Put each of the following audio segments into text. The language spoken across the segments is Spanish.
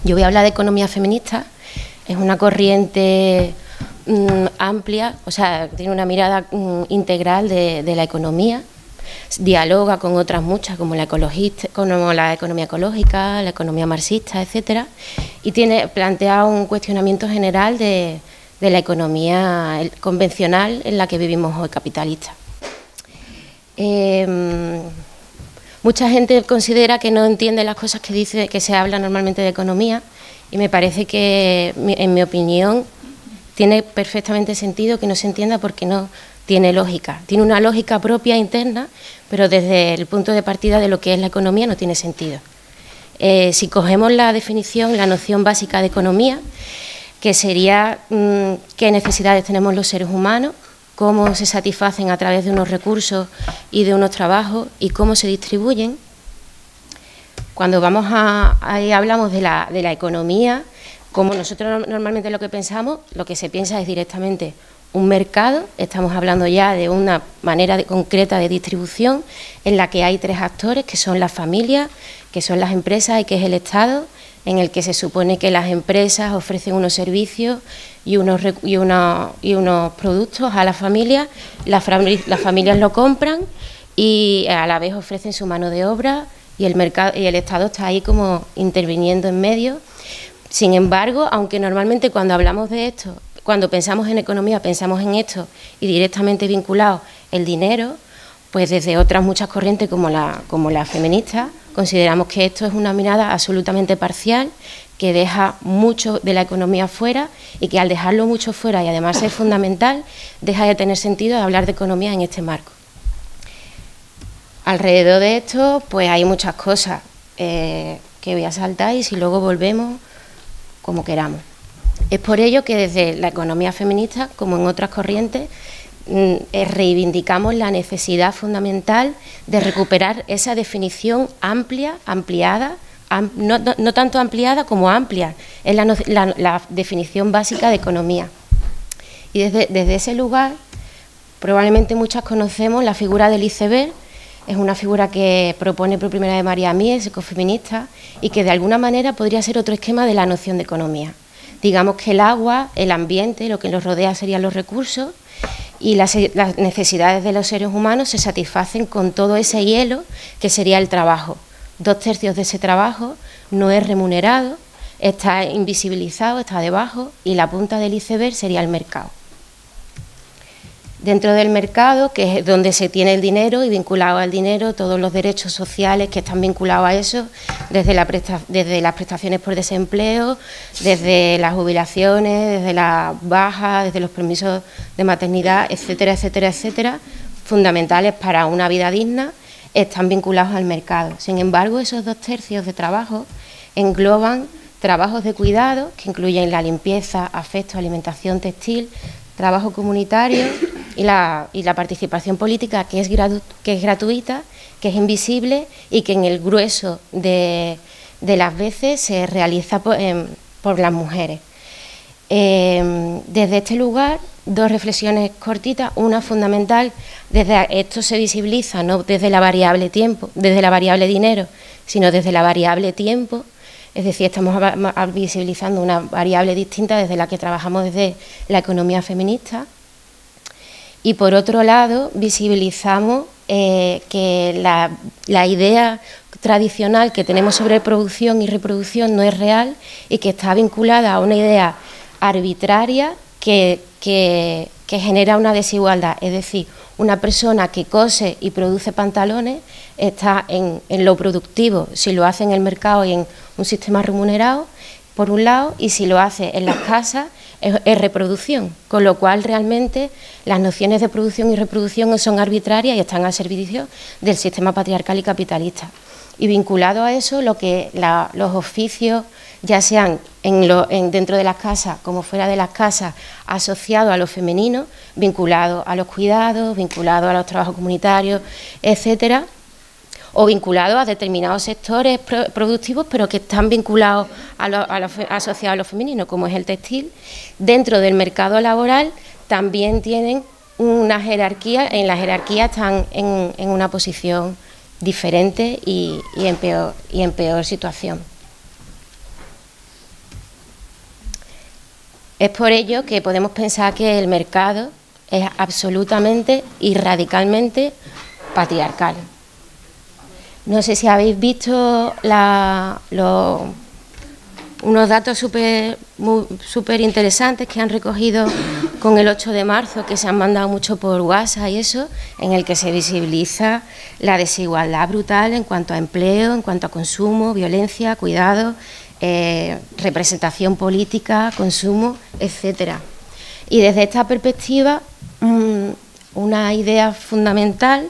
Yo voy a hablar de economía feminista. Es una corriente amplia, o sea, tiene una mirada integral de la economía. Dialoga con otras muchas, como la ecologista, como la economía ecológica, la economía marxista, etcétera, y plantea un cuestionamiento general de la economía convencional en la que vivimos hoy, capitalista. Mucha gente considera que no entiende las cosas que se habla normalmente de economía, y me parece que, en mi opinión, tiene perfectamente sentido que no se entienda porque no tiene lógica. Tiene una lógica propia interna, pero desde el punto de partida de lo que es la economía no tiene sentido. Si cogemos la definición, la noción básica de economía, que sería qué necesidades tenemos los seres humanos, cómo se satisfacen a través de unos recursos y de unos trabajos y cómo se distribuyen. Cuando ahí hablamos de la economía, como nosotros normalmente lo que pensamos, lo que se piensa es directamente un mercado. Estamos hablando ya de una manera concreta de distribución en la que hay tres actores, que son las familias, que son las empresas y que es el Estado, en el que se supone que las empresas ofrecen unos servicios y unos productos a las familias. Las familias lo compran y a la vez ofrecen su mano de obra, y el Estado está ahí como interviniendo en medio. Sin embargo, aunque normalmente cuando hablamos de esto, cuando pensamos en economía, pensamos en esto y directamente vinculado el dinero, pues desde otras muchas corrientes como la feminista, consideramos que esto es una mirada absolutamente parcial, que deja mucho de la economía fuera, y que al dejarlo mucho fuera y además ser fundamental, deja de tener sentido hablar de economía en este marco. Alrededor de esto, pues hay muchas cosas que voy a saltar, y si luego volvemos, como queramos. Es por ello que desde la economía feminista, como en otras corrientes, reivindicamos la necesidad fundamental de recuperar esa definición ampliada, no tanto ampliada como amplia, es la definición básica de economía. Y desde ese lugar, probablemente muchas conocemos la figura del iceberg. Es una figura que propone por primera vez María Mies, ecofeminista, y que de alguna manera podría ser otro esquema de la noción de economía. Digamos que el agua, el ambiente, lo que nos rodea serían los recursos, y las necesidades de los seres humanos se satisfacen con todo ese hielo que sería el trabajo. 2/3 de ese trabajo no es remunerado, está invisibilizado, está debajo, y la punta del iceberg sería el mercado. Dentro del mercado, que es donde se tiene el dinero, y vinculado al dinero todos los derechos sociales que están vinculados a eso, desde las prestaciones por desempleo, desde las jubilaciones, desde las bajas, desde los permisos de maternidad, etcétera, etcétera, etcétera, fundamentales para una vida digna, están vinculados al mercado. Sin embargo, esos 2/3 de trabajo engloban trabajos de cuidado, que incluyen la limpieza, afecto, alimentación, textil, trabajo comunitario y la participación política, que es gratuita, que es invisible y que en el grueso de las veces se realiza por las mujeres. Desde este lugar, dos reflexiones cortitas. Una fundamental: desde esto se visibiliza no desde la variable tiempo, desde la variable dinero, sino desde la variable tiempo. Es decir, estamos visibilizando una variable distinta desde la que trabajamos desde la economía feminista. Y por otro lado, visibilizamos que la idea tradicional que tenemos sobre producción y reproducción no es real, y que está vinculada a una idea arbitraria que genera una desigualdad. Es decir, una persona que cose y produce pantalones está en lo productivo, si lo hace en el mercado y en un sistema remunerado, por un lado, y si lo hace en las casas es reproducción, con lo cual realmente las nociones de producción y reproducción son arbitrarias y están al servicio del sistema patriarcal y capitalista. Y vinculado a eso, los oficios, ya sean dentro de las casas como fuera de las casas, asociados a lo femenino, vinculados a los cuidados, vinculados a los trabajos comunitarios, etcétera, o vinculados a determinados sectores productivos, pero que están vinculados asociados a lo femenino, como es el textil, dentro del mercado laboral también tienen una jerarquía. En la jerarquía están en una posición diferente y en peor situación. Es por ello que podemos pensar que el mercado es absolutamente y radicalmente patriarcal. No sé si habéis visto unos datos súper interesantes que han recogido con el 8 de marzo, que se han mandado mucho por WhatsApp y eso, en el que se visibiliza la desigualdad brutal en cuanto a empleo, en cuanto a consumo, violencia, cuidado, representación política, consumo, etcétera. Y desde esta perspectiva, una idea fundamental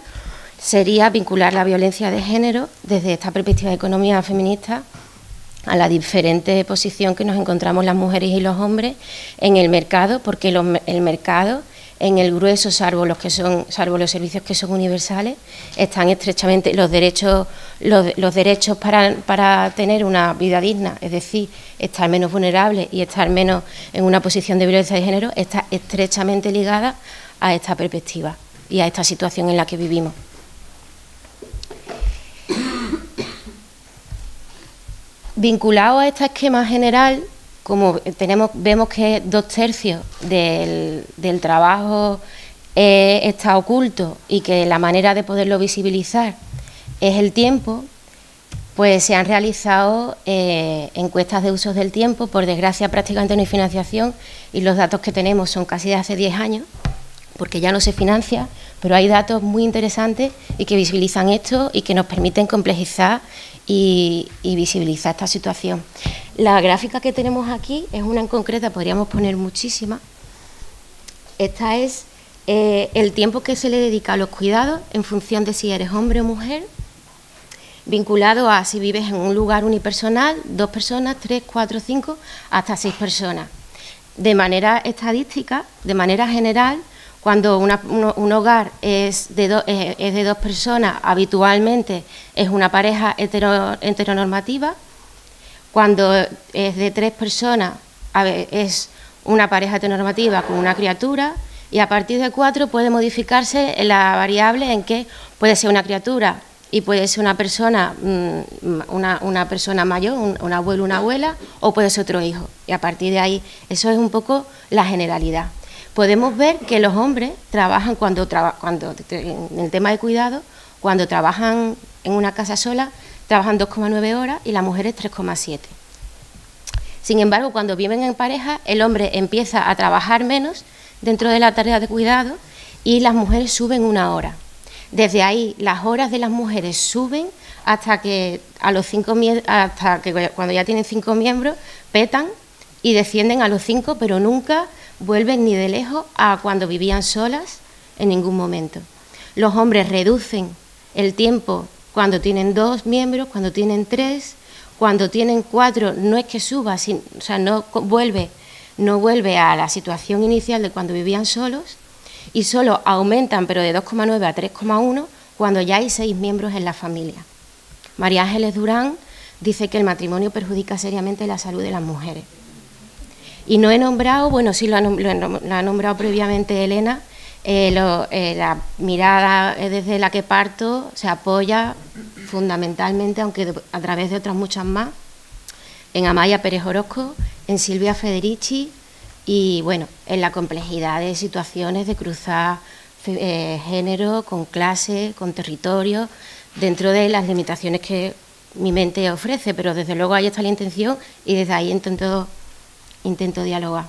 sería vincular la violencia de género desde esta perspectiva de economía feminista a la diferente posición que nos encontramos las mujeres y los hombres en el mercado, porque el mercado, en el grueso, salvo los servicios que son universales, están estrechamente los derechos para tener una vida digna, es decir, estar menos vulnerable y estar menos en una posición de violencia de género, está estrechamente ligada a esta perspectiva y a esta situación en la que vivimos. Vinculado a este esquema general, como vemos que 2/3 del trabajo está oculto y que la manera de poderlo visibilizar es el tiempo, pues se han realizado encuestas de usos del tiempo. Por desgracia, prácticamente no hay financiación y los datos que tenemos son casi de hace 10 años, porque ya no se financia, pero hay datos muy interesantes y que visibilizan esto y que nos permiten complejizar y visibilizar esta situación. La gráfica que tenemos aquí es una en concreta, podríamos poner muchísimas. Esta es el tiempo que se le dedica a los cuidados en función de si eres hombre o mujer, vinculado a si vives en un lugar unipersonal, 2 personas, 3, 4, 5, hasta 6 personas. De manera estadística, de manera general, cuando un hogar es de 2 personas, habitualmente es una pareja heteronormativa. Cuando es de 3 personas, es una pareja heteronormativa con una criatura, y a partir de 4 puede modificarse la variable en que puede ser una criatura y puede ser una persona, una persona mayor, un abuelo, una abuela, o puede ser otro hijo. Y a partir de ahí, eso es un poco la generalidad. Podemos ver que los hombres trabajan en el tema de cuidado, cuando trabajan en una casa sola, trabajan 2,9 horas y las mujeres 3,7. Sin embargo, cuando viven en pareja, el hombre empieza a trabajar menos dentro de la tarea de cuidado y las mujeres suben 1 hora. Desde ahí, las horas de las mujeres suben hasta que cuando ya tienen 5 miembros, petan y descienden a los 5, pero nunca vuelven ni de lejos a cuando vivían solas en ningún momento. Los hombres reducen el tiempo cuando tienen 2 miembros, cuando tienen 3, cuando tienen 4 no es que suba, o sea, no vuelve a la situación inicial de cuando vivían solos, y solo aumentan, pero de 2,9 a 3,1 cuando ya hay 6 miembros en la familia. María Ángeles Durán dice que el matrimonio perjudica seriamente la salud de las mujeres. Y no he nombrado, bueno, sí lo ha nombrado previamente Elena, la mirada desde la que parto se apoya fundamentalmente, aunque a través de otras muchas más, en Amaya Pérez Orozco, en Silvia Federici y, bueno, en la complejidad de situaciones de cruzar género con clase, con territorio, dentro de las limitaciones que mi mente ofrece, pero desde luego ahí está la intención y desde ahí intento dialogar.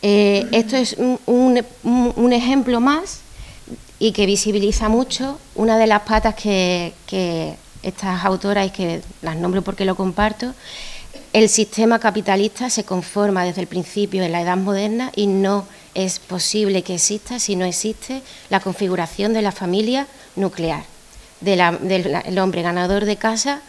Esto es un ejemplo más y que visibiliza mucho una de las patas que estas autoras, y que las nombro porque lo comparto. El sistema capitalista se conforma desde el principio en la edad moderna y no es posible que exista si no existe la configuración de la familia nuclear, del hombre ganador de casa,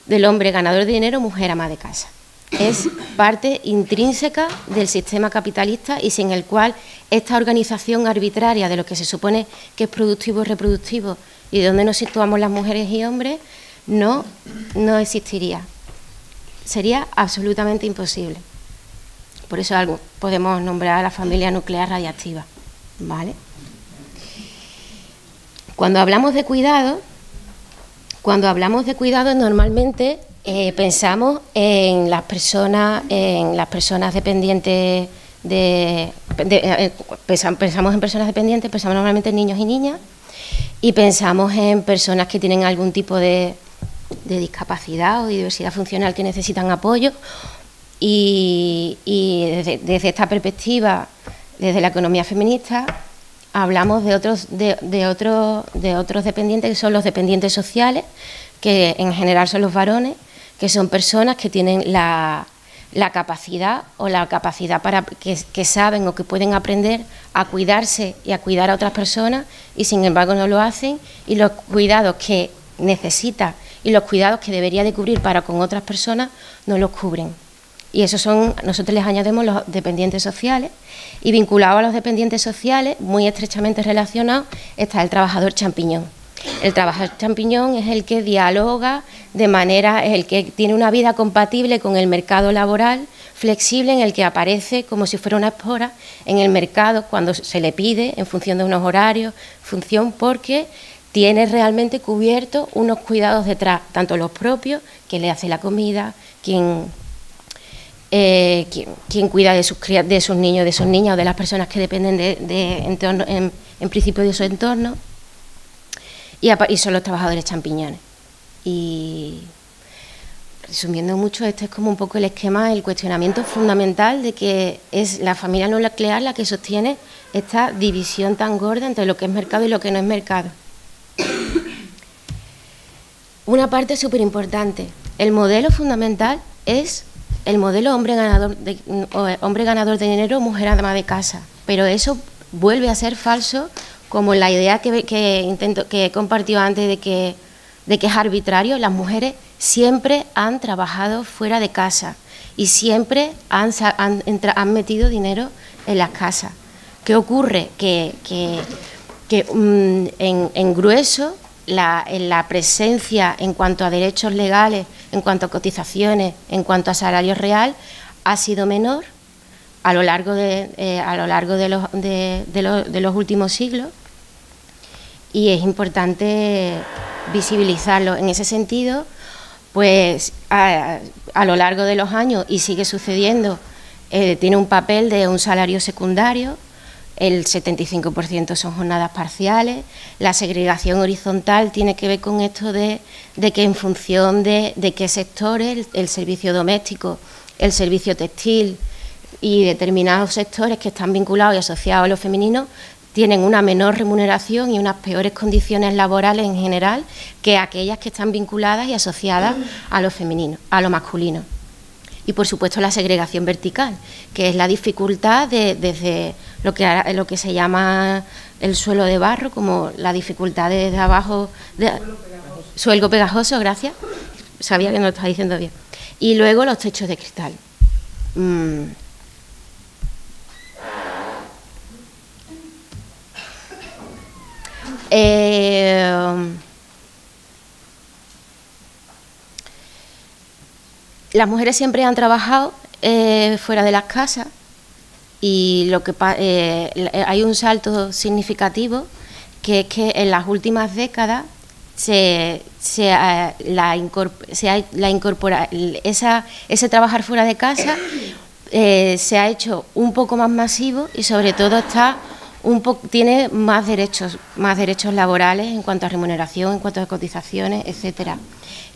del hombre ganador de dinero, mujer ama de casa. Es parte intrínseca del sistema capitalista y sin el cual esta organización arbitraria de lo que se supone que es productivo y reproductivo y de donde nos situamos las mujeres y hombres no existiría. Sería absolutamente imposible. Por eso podemos nombrar a la familia nuclear radiactiva, ¿vale? Cuando hablamos de cuidado normalmente Pensamos en las personas dependientes pensamos en personas dependientes, pensamos normalmente en niños y niñas, y pensamos en personas que tienen algún tipo de discapacidad o de diversidad funcional que necesitan apoyo, y desde esta perspectiva, desde la economía feminista, hablamos de otros dependientes, que son los dependientes sociales, que en general son los varones, que son personas que tienen la capacidad para que saben o que pueden aprender a cuidarse y a cuidar a otras personas, y sin embargo no lo hacen, y los cuidados que necesita y los cuidados que debería de cubrir para con otras personas no los cubren. Y esos son, nosotros les añadimos los dependientes sociales, y vinculado a los dependientes sociales, muy estrechamente relacionado, está el trabajador champiñón. El trabajador champiñón es el que dialoga es el que tiene una vida compatible con el mercado laboral, flexible, en el que aparece como si fuera una espora en el mercado cuando se le pide, en función de unos horarios, porque tiene realmente cubierto unos cuidados detrás, tanto los propios, quien le hace la comida, quien cuida de sus niños, de sus niñas o de las personas que dependen de entorno, en principio de su entorno. Y son los trabajadores champiñones. Y resumiendo mucho, este es como un poco el esquema, el cuestionamiento fundamental de que es la familia no nuclear la que sostiene esta división tan gorda entre lo que es mercado y lo que no es mercado. Una parte súper importante, el modelo fundamental es el modelo hombre ganador de dinero, mujer ama de casa, pero eso vuelve a ser falso, como la idea que he compartido antes de que es arbitrario. Las mujeres siempre han trabajado fuera de casa y siempre han metido dinero en las casas. ¿Qué ocurre? Que en grueso la presencia en cuanto a derechos legales, en cuanto a cotizaciones, en cuanto a salario real, ha sido menor a lo largo de los últimos siglos, y es importante visibilizarlo. En ese sentido, pues a lo largo de los años, y sigue sucediendo, tiene un papel de un salario secundario, el 75% son jornadas parciales, la segregación horizontal tiene que ver con esto de que en función de qué sectores, el servicio doméstico, el servicio textil y determinados sectores que están vinculados y asociados a lo femenino, tienen una menor remuneración y unas peores condiciones laborales en general que aquellas que están vinculadas y asociadas a lo femenino, a lo masculino. Y por supuesto la segregación vertical, que es la dificultad desde lo que se llama el suelo de barro, como la dificultad desde abajo, suelo pegajoso, gracias, sabía que no lo estaba diciendo bien. Y luego los techos de cristal. Las mujeres siempre han trabajado fuera de las casas, y hay un salto significativo, que es que en las últimas décadas ese trabajar fuera de casa se ha hecho un poco más masivo, y sobre todo tiene más derechos laborales en cuanto a remuneración, en cuanto a cotizaciones, etcétera.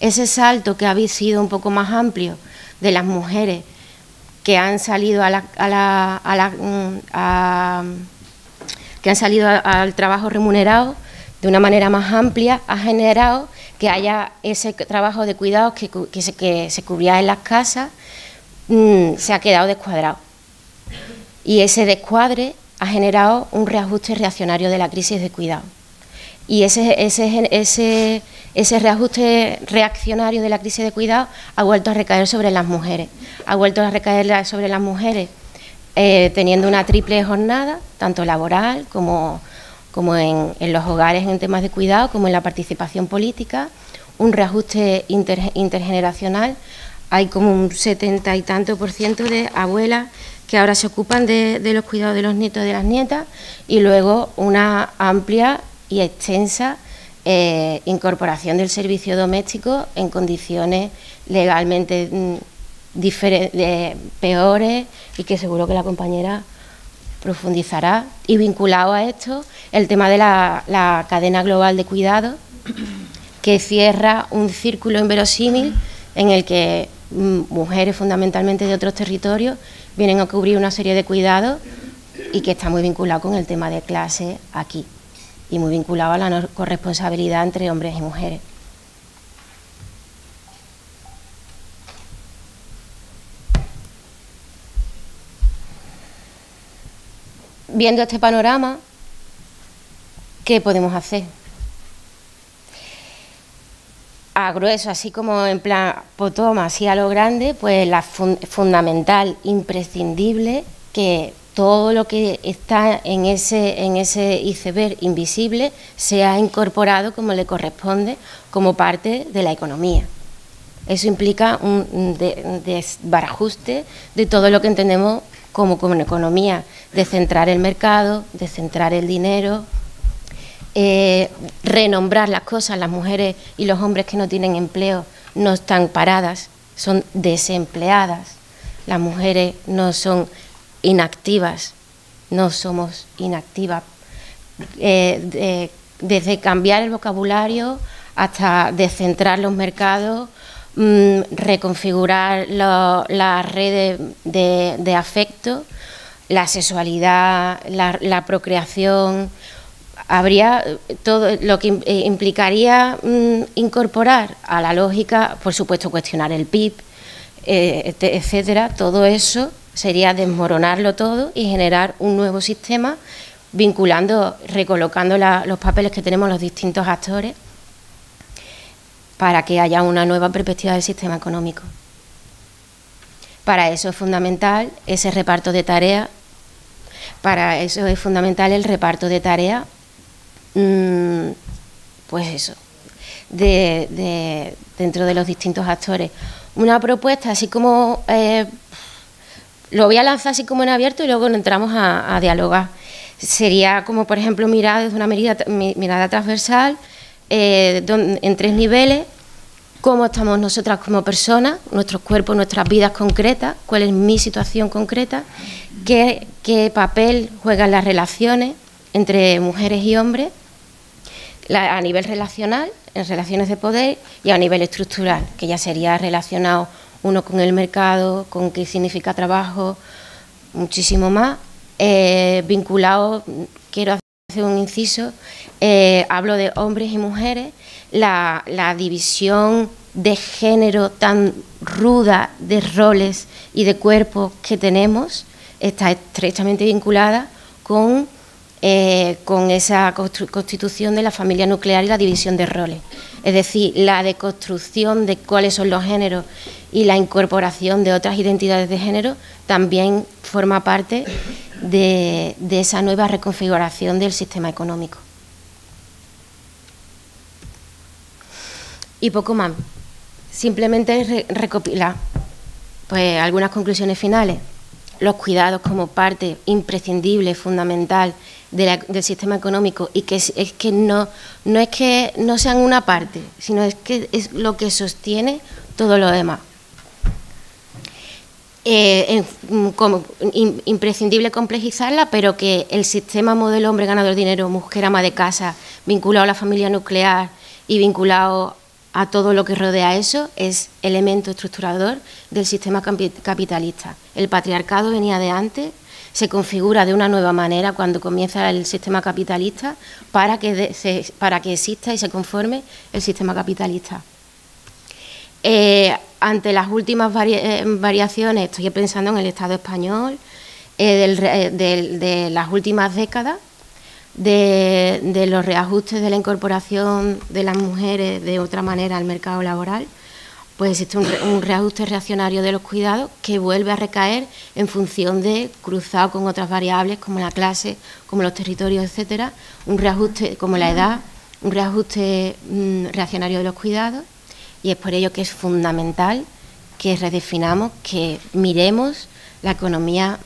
Ese salto que ha sido un poco más amplio de las mujeres que han salido al trabajo remunerado de una manera más amplia, ha generado que haya ese trabajo de cuidados que se cubría en las casas, se ha quedado descuadrado. Y ese descuadre ha generado un reajuste reaccionario de la crisis de cuidado. Y ese reajuste reaccionario de la crisis de cuidado ha vuelto a recaer sobre las mujeres. Ha vuelto a recaer sobre las mujeres teniendo una triple jornada, tanto laboral como en los hogares en temas de cuidado, como en la participación política, un reajuste intergeneracional. Hay como un 70 y tanto % de abuelas que ahora se ocupan de los cuidados de los nietos y de las nietas, y luego una amplia y extensa incorporación del servicio doméstico en condiciones legalmente peores y que seguro que la compañera profundizará. Y vinculado a esto, el tema de la cadena global de cuidado, que cierra un círculo inverosímil en el que mujeres fundamentalmente de otros territorios vienen a cubrir una serie de cuidados y que está muy vinculado con el tema de clase aquí y muy vinculado a la corresponsabilidad entre hombres y mujeres. Viendo este panorama, ¿qué podemos hacer? A grueso, así como en plan potoma, así a lo grande, pues la fundamental, imprescindible, que todo lo que está en ese iceberg invisible sea incorporado como le corresponde, como parte de la economía. Eso implica un desbarajuste de todo lo que entendemos como economía, de centrar el mercado, de centrar el dinero, renombrar las cosas. Las mujeres y los hombres que no tienen empleo no están paradas, son desempleadas. Las mujeres no son inactivas, no somos inactivas. Desde cambiar el vocabulario hasta descentrar los mercados, reconfigurar las redes de afecto, la sexualidad, la procreación. Habría todo lo que implicaría incorporar a la lógica, por supuesto, cuestionar el PIB, etcétera. Todo eso sería desmoronarlo todo y generar un nuevo sistema, vinculando, recolocando los papeles que tenemos los distintos actores para que haya una nueva perspectiva del sistema económico. Para eso es fundamental ese reparto de tareas, para eso es fundamental el reparto de tareas, pues eso, dentro de los distintos actores. Una propuesta, así como, lo voy a lanzar así como en abierto y luego entramos a dialogar. Sería como, por ejemplo, mirar desde una mirada transversal, en 3 niveles, cómo estamos nosotras como personas, nuestros cuerpos, nuestras vidas concretas, cuál es mi situación concreta, qué papel juegan las relaciones entre mujeres y hombres, a nivel relacional, en relaciones de poder, y a nivel estructural, que ya sería relacionado uno con el mercado, con qué significa trabajo, muchísimo más, vinculado, quiero hacer un inciso, hablo de hombres y mujeres, la división de género tan ruda de roles y de cuerpos que tenemos está estrechamente vinculada con esa constitución de la familia nuclear y la división de roles. Es decir, la deconstrucción de cuáles son los géneros y la incorporación de otras identidades de género también forma parte de esa nueva reconfiguración del sistema económico. Y poco más. Simplemente recopilar pues algunas conclusiones finales. Los cuidados como parte imprescindible, fundamental del sistema económico, y que es que no es que no sean una parte, sino es que es lo que sostiene todo lo demás. Como imprescindible complejizarla, pero que el sistema modelo hombre ganador dinero, mujer ama de casa, vinculado a la familia nuclear y vinculado a todo lo que rodea eso, es elemento estructurador del sistema capitalista. El patriarcado venía de antes, se configura de una nueva manera cuando comienza el sistema capitalista para que exista y se conforme el sistema capitalista. Ante las últimas variaciones, estoy pensando en el Estado español, de las últimas décadas, de los reajustes de la incorporación de las mujeres de otra manera al mercado laboral, pues existe un reajuste reaccionario de los cuidados que vuelve a recaer en función de cruzado con otras variables como la clase, como los territorios, etcétera, un reajuste como la edad, un reajuste reaccionario de los cuidados, y es por ello que es fundamental que redefinamos, que miremos la economía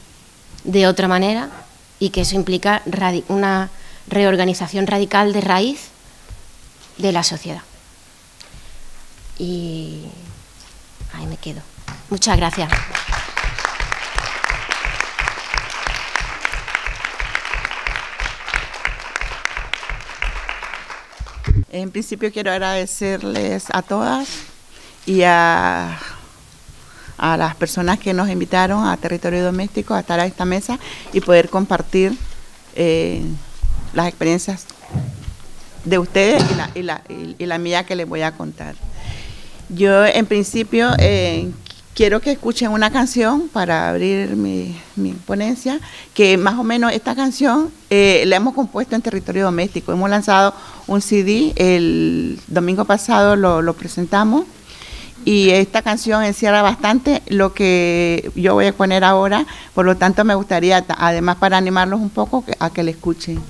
de otra manera, y que eso implica una reorganización radical de raíz de la sociedad. Y ahí me quedo. Muchas gracias. En principio quiero agradecerles a todas y a las personas que nos invitaron a Territorio Doméstico a estar a esta mesa y poder compartir las experiencias de ustedes y la mía que les voy a contar. Yo en principio quiero que escuchen una canción para abrir mi ponencia, que más o menos esta canción la hemos compuesto en Territorio Doméstico. Hemos lanzado un CD, el domingo pasado lo presentamos, y esta canción encierra bastante lo que yo voy a poner ahora, por lo tanto me gustaría, además para animarlos un poco, a que la escuchen.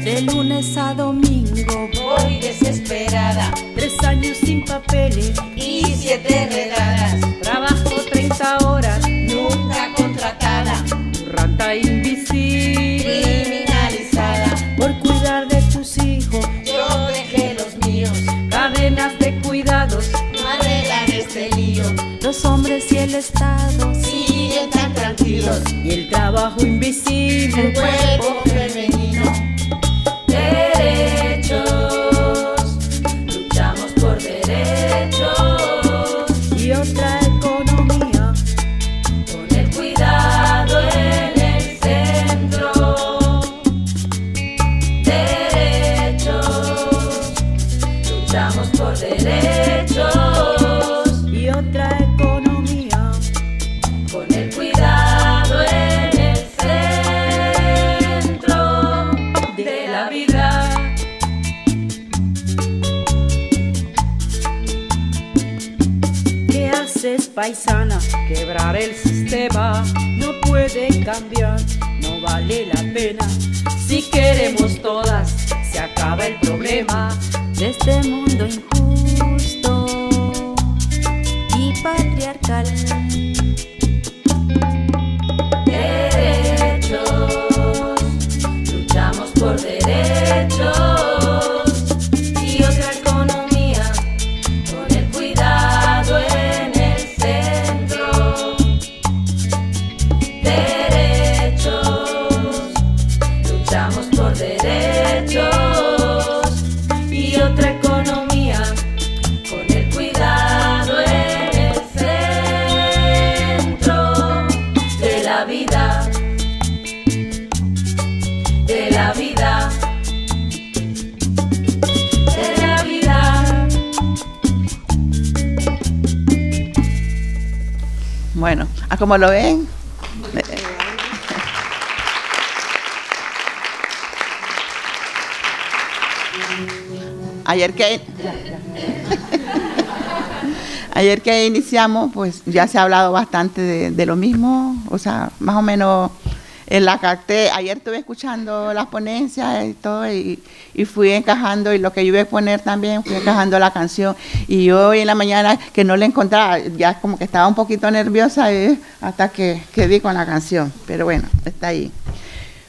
De lunes a domingo voy desesperada, 3 años sin papeles y 7 enredadas, trabajo 30 horas, nunca contratada, rata invisible, criminalizada. Por cuidar de tus hijos, Yo dejé los míos, cadenas de cuidados, no arreglan este lío. los hombres y el Estado, Siguen tan tranquilos, y el trabajo invisible, el cuerpo femenino. derechos, luchamos por derechos y otra economía, con el cuidado en el centro. Derechos, luchamos por derechos y otra economía, con el cuidado en el centro de la vida. ¿Qué haces, paisana? Quebrar el sistema no puede cambiar, no vale la pena. Si queremos todas, se acaba el problema de este mundo injusto y patriarcal. Derechos, luchamos por derechos y otra economía, con el cuidado en el centro. Derechos, luchamos por derechos y otra economía, con el cuidado en el centro de la vida, de la vida, de la vida. Bueno, como lo ven, ayer que iniciamos, pues ya se ha hablado bastante de lo mismo, o sea, más o menos la capté. Ayer estuve escuchando las ponencias y todo, y fui encajando, y lo que yo iba a poner también, fui encajando la canción. Y hoy en la mañana, que no la encontraba, ya como que estaba un poquito nerviosa, hasta que di con la canción, pero bueno, está ahí.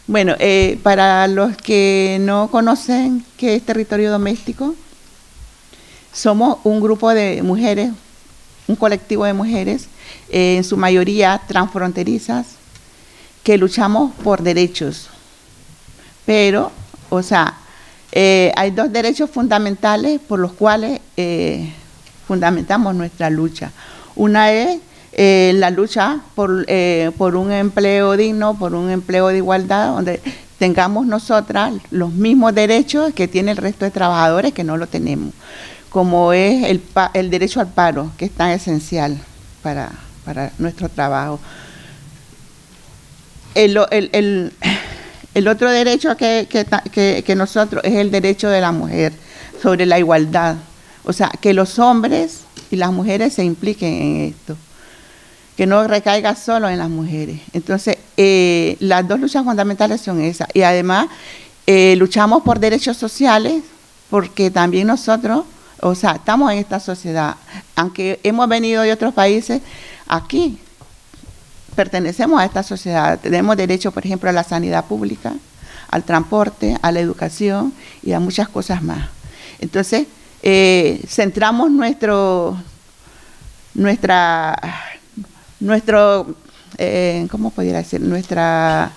Bueno, para los que no conocen qué es Territorio Doméstico, somos un grupo de mujeres, un colectivo de mujeres, en su mayoría transfronterizas, que luchamos por derechos. Pero, o sea, hay 2 derechos fundamentales por los cuales fundamentamos nuestra lucha. Una es la lucha por un empleo digno, por un empleo de igualdad, donde tengamos nosotras los mismos derechos que tiene el resto de trabajadores que no lo tenemos, como es el derecho al paro, que es tan esencial para nuestro trabajo. El otro derecho que nosotros es el derecho de la mujer sobre la igualdad, o sea, que los hombres y las mujeres se impliquen en esto, que no recaiga solo en las mujeres. Entonces, las 2 luchas fundamentales son esas, y además luchamos por derechos sociales, porque también nosotros, o sea, estamos en esta sociedad. Aunque hemos venido de otros países, aquí pertenecemos a esta sociedad. Tenemos derecho, por ejemplo, a la sanidad pública, al transporte, a la educación y a muchas cosas más. Entonces, centramos ¿cómo pudiera decir? Nuestra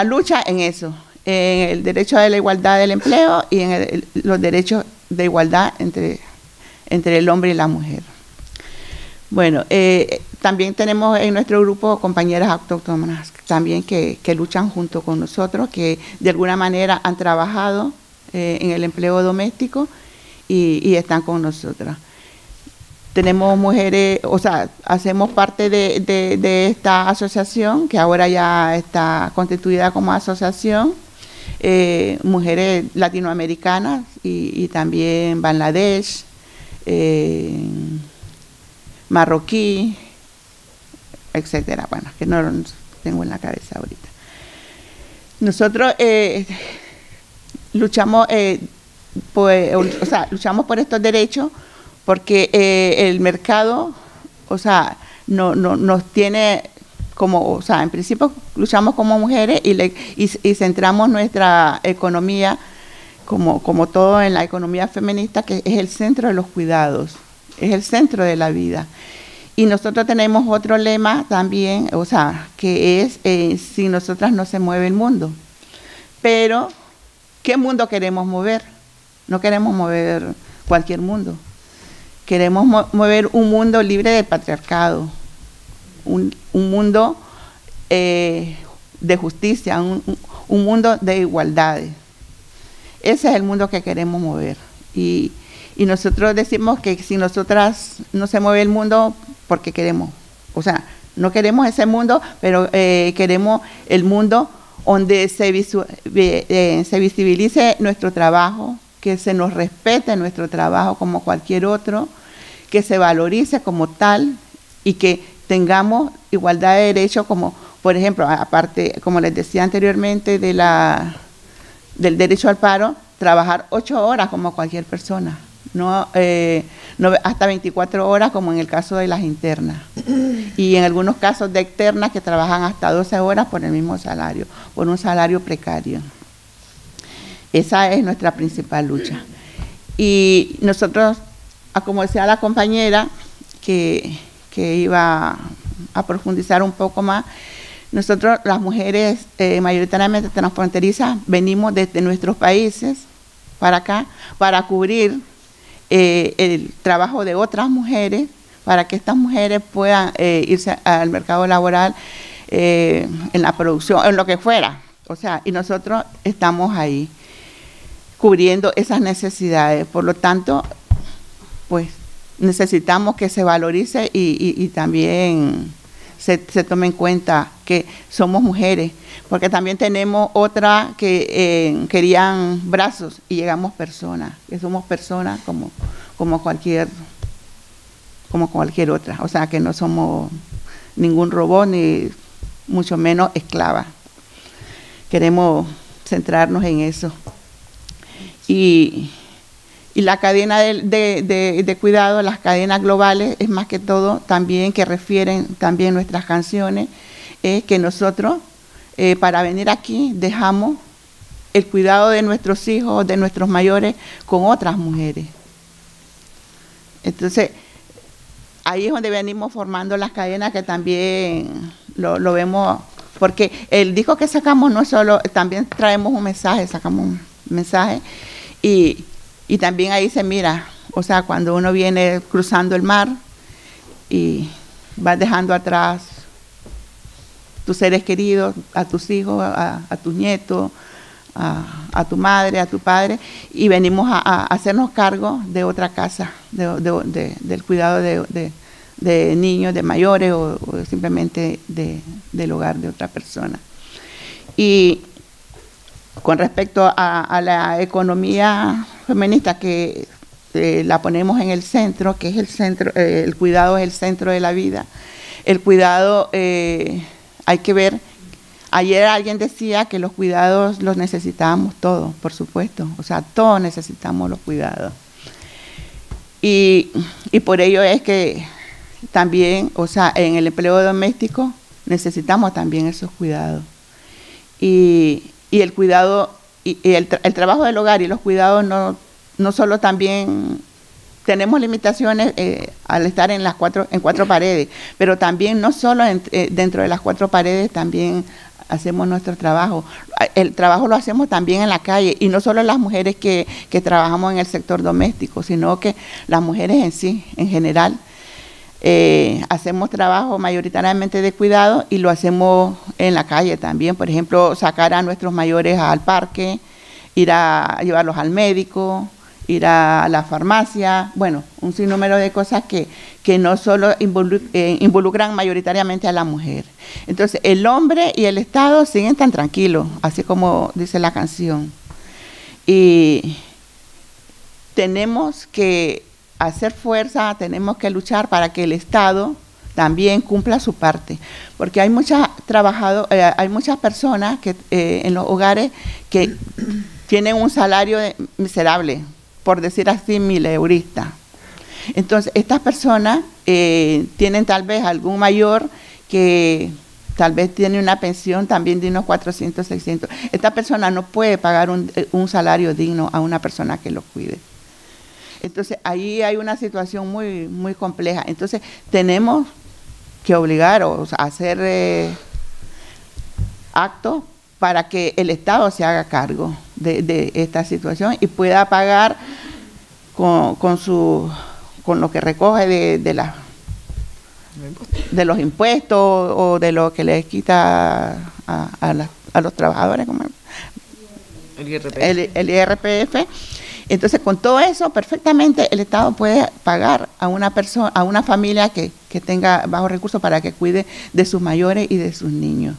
lucha en eso, en el derecho a la igualdad del empleo y en los derechos de igualdad entre el hombre y la mujer. Bueno, también tenemos en nuestro grupo compañeras autóctonas también que luchan junto con nosotros, que de alguna manera han trabajado en el empleo doméstico y están con nosotras. Tenemos mujeres, o sea, hacemos parte de esta asociación, que ahora ya está constituida como asociación, mujeres latinoamericanas y también Bangladesh, marroquí, etcétera. Bueno, que no tengo en la cabeza ahorita. Nosotros luchamos, luchamos por estos derechos porque el mercado, o sea, nos tiene como, o sea, en principio luchamos como mujeres y centramos nuestra economía como todo en la economía feminista, que es el centro de los cuidados, es el centro de la vida. Y nosotros tenemos otro lema también, o sea, que es sin nosotras no se mueve el mundo. Pero, ¿qué mundo queremos mover? No queremos mover cualquier mundo. Queremos mover un mundo libre del patriarcado, un mundo de justicia, un mundo de igualdades. Ese es el mundo que queremos mover. Y nosotros decimos que si nosotras no se mueve el mundo, porque queremos, o sea, no queremos ese mundo, pero queremos el mundo donde se visibilice nuestro trabajo, que se nos respete nuestro trabajo como cualquier otro, que se valorice como tal y que tengamos igualdad de derechos, como por ejemplo, aparte, como les decía anteriormente, del derecho al paro, trabajar 8 horas como cualquier persona, no hasta 24 horas como en el caso de las internas, y en algunos casos de externas que trabajan hasta 12 horas por el mismo salario, por un salario precario. Esa es nuestra principal lucha. Y nosotros, como decía la compañera, que iba a profundizar un poco más, nosotros las mujeres mayoritariamente transfronterizas venimos desde nuestros países para acá, para cubrir el trabajo de otras mujeres, para que estas mujeres puedan irse al mercado laboral en la producción, en lo que fuera. O sea, y nosotros estamos ahí cubriendo esas necesidades. Por lo tanto, pues necesitamos que se valorice y también se tome en cuenta que somos mujeres, porque también tenemos otra que querían brazos y llegamos personas, que somos personas como cualquier otra, o sea que no somos ningún robot ni mucho menos esclavas. Queremos centrarnos en eso. Y la cadena de cuidado, las cadenas globales, es más que todo también que refieren también nuestras canciones, que nosotros para venir aquí dejamos el cuidado de nuestros hijos, de nuestros mayores, con otras mujeres. Entonces, ahí es donde venimos formando las cadenas que también lo vemos, porque el disco que sacamos no es solo, también traemos un mensaje, sacamos un mensaje, y también ahí se mira, o sea, cuando uno viene cruzando el mar y vas dejando atrás tus seres queridos, a tus hijos, a tus nietos, a tu madre, a tu padre, y venimos a hacernos cargo de otra casa, del cuidado de niños, de mayores o simplemente del hogar de otra persona. Y con respecto a la economía feminista, que la ponemos en el centro, que es el centro, el cuidado es el centro de la vida. El cuidado hay que ver Ayer alguien decía que los cuidados los necesitábamos todos, por supuesto, o sea, todos necesitamos los cuidados. Y por ello es que también, o sea, en el empleo doméstico necesitamos también esos cuidados. Y el cuidado, y el trabajo del hogar y los cuidados no solo también tenemos limitaciones al estar en cuatro paredes, pero también no solo dentro de las cuatro paredes también hacemos nuestro trabajo. El trabajo lo hacemos también en la calle, y no solo las mujeres que trabajamos en el sector doméstico, sino que las mujeres en sí, en general, hacemos trabajo mayoritariamente de cuidado y lo hacemos en la calle también. Por ejemplo, sacar a nuestros mayores al parque, ir a llevarlos al médico, ir a la farmacia, bueno, un sinnúmero de cosas que no solo involucran mayoritariamente a la mujer. Entonces, el hombre y el Estado siguen tan tranquilos, así como dice la canción. Y tenemos que hacer fuerza, tenemos que luchar para que el Estado también cumpla su parte, porque hay muchas personas que en los hogares que tienen un salario miserable, por decir así, mileurista. Entonces, estas personas tienen tal vez algún mayor que tal vez tiene una pensión también de unos 400, 600. Esta persona no puede pagar un salario digno a una persona que lo cuide. Entonces, ahí hay una situación muy, muy compleja. Entonces, tenemos que obligar o sea, hacer actos para que el Estado se haga cargo de esta situación y pueda pagar con lo que recoge de los impuestos o de lo que les quita a los trabajadores, como el IRPF. Entonces, con todo eso, perfectamente el Estado puede pagar a una persona, a una familia que tenga bajos recursos para que cuide de sus mayores y de sus niños.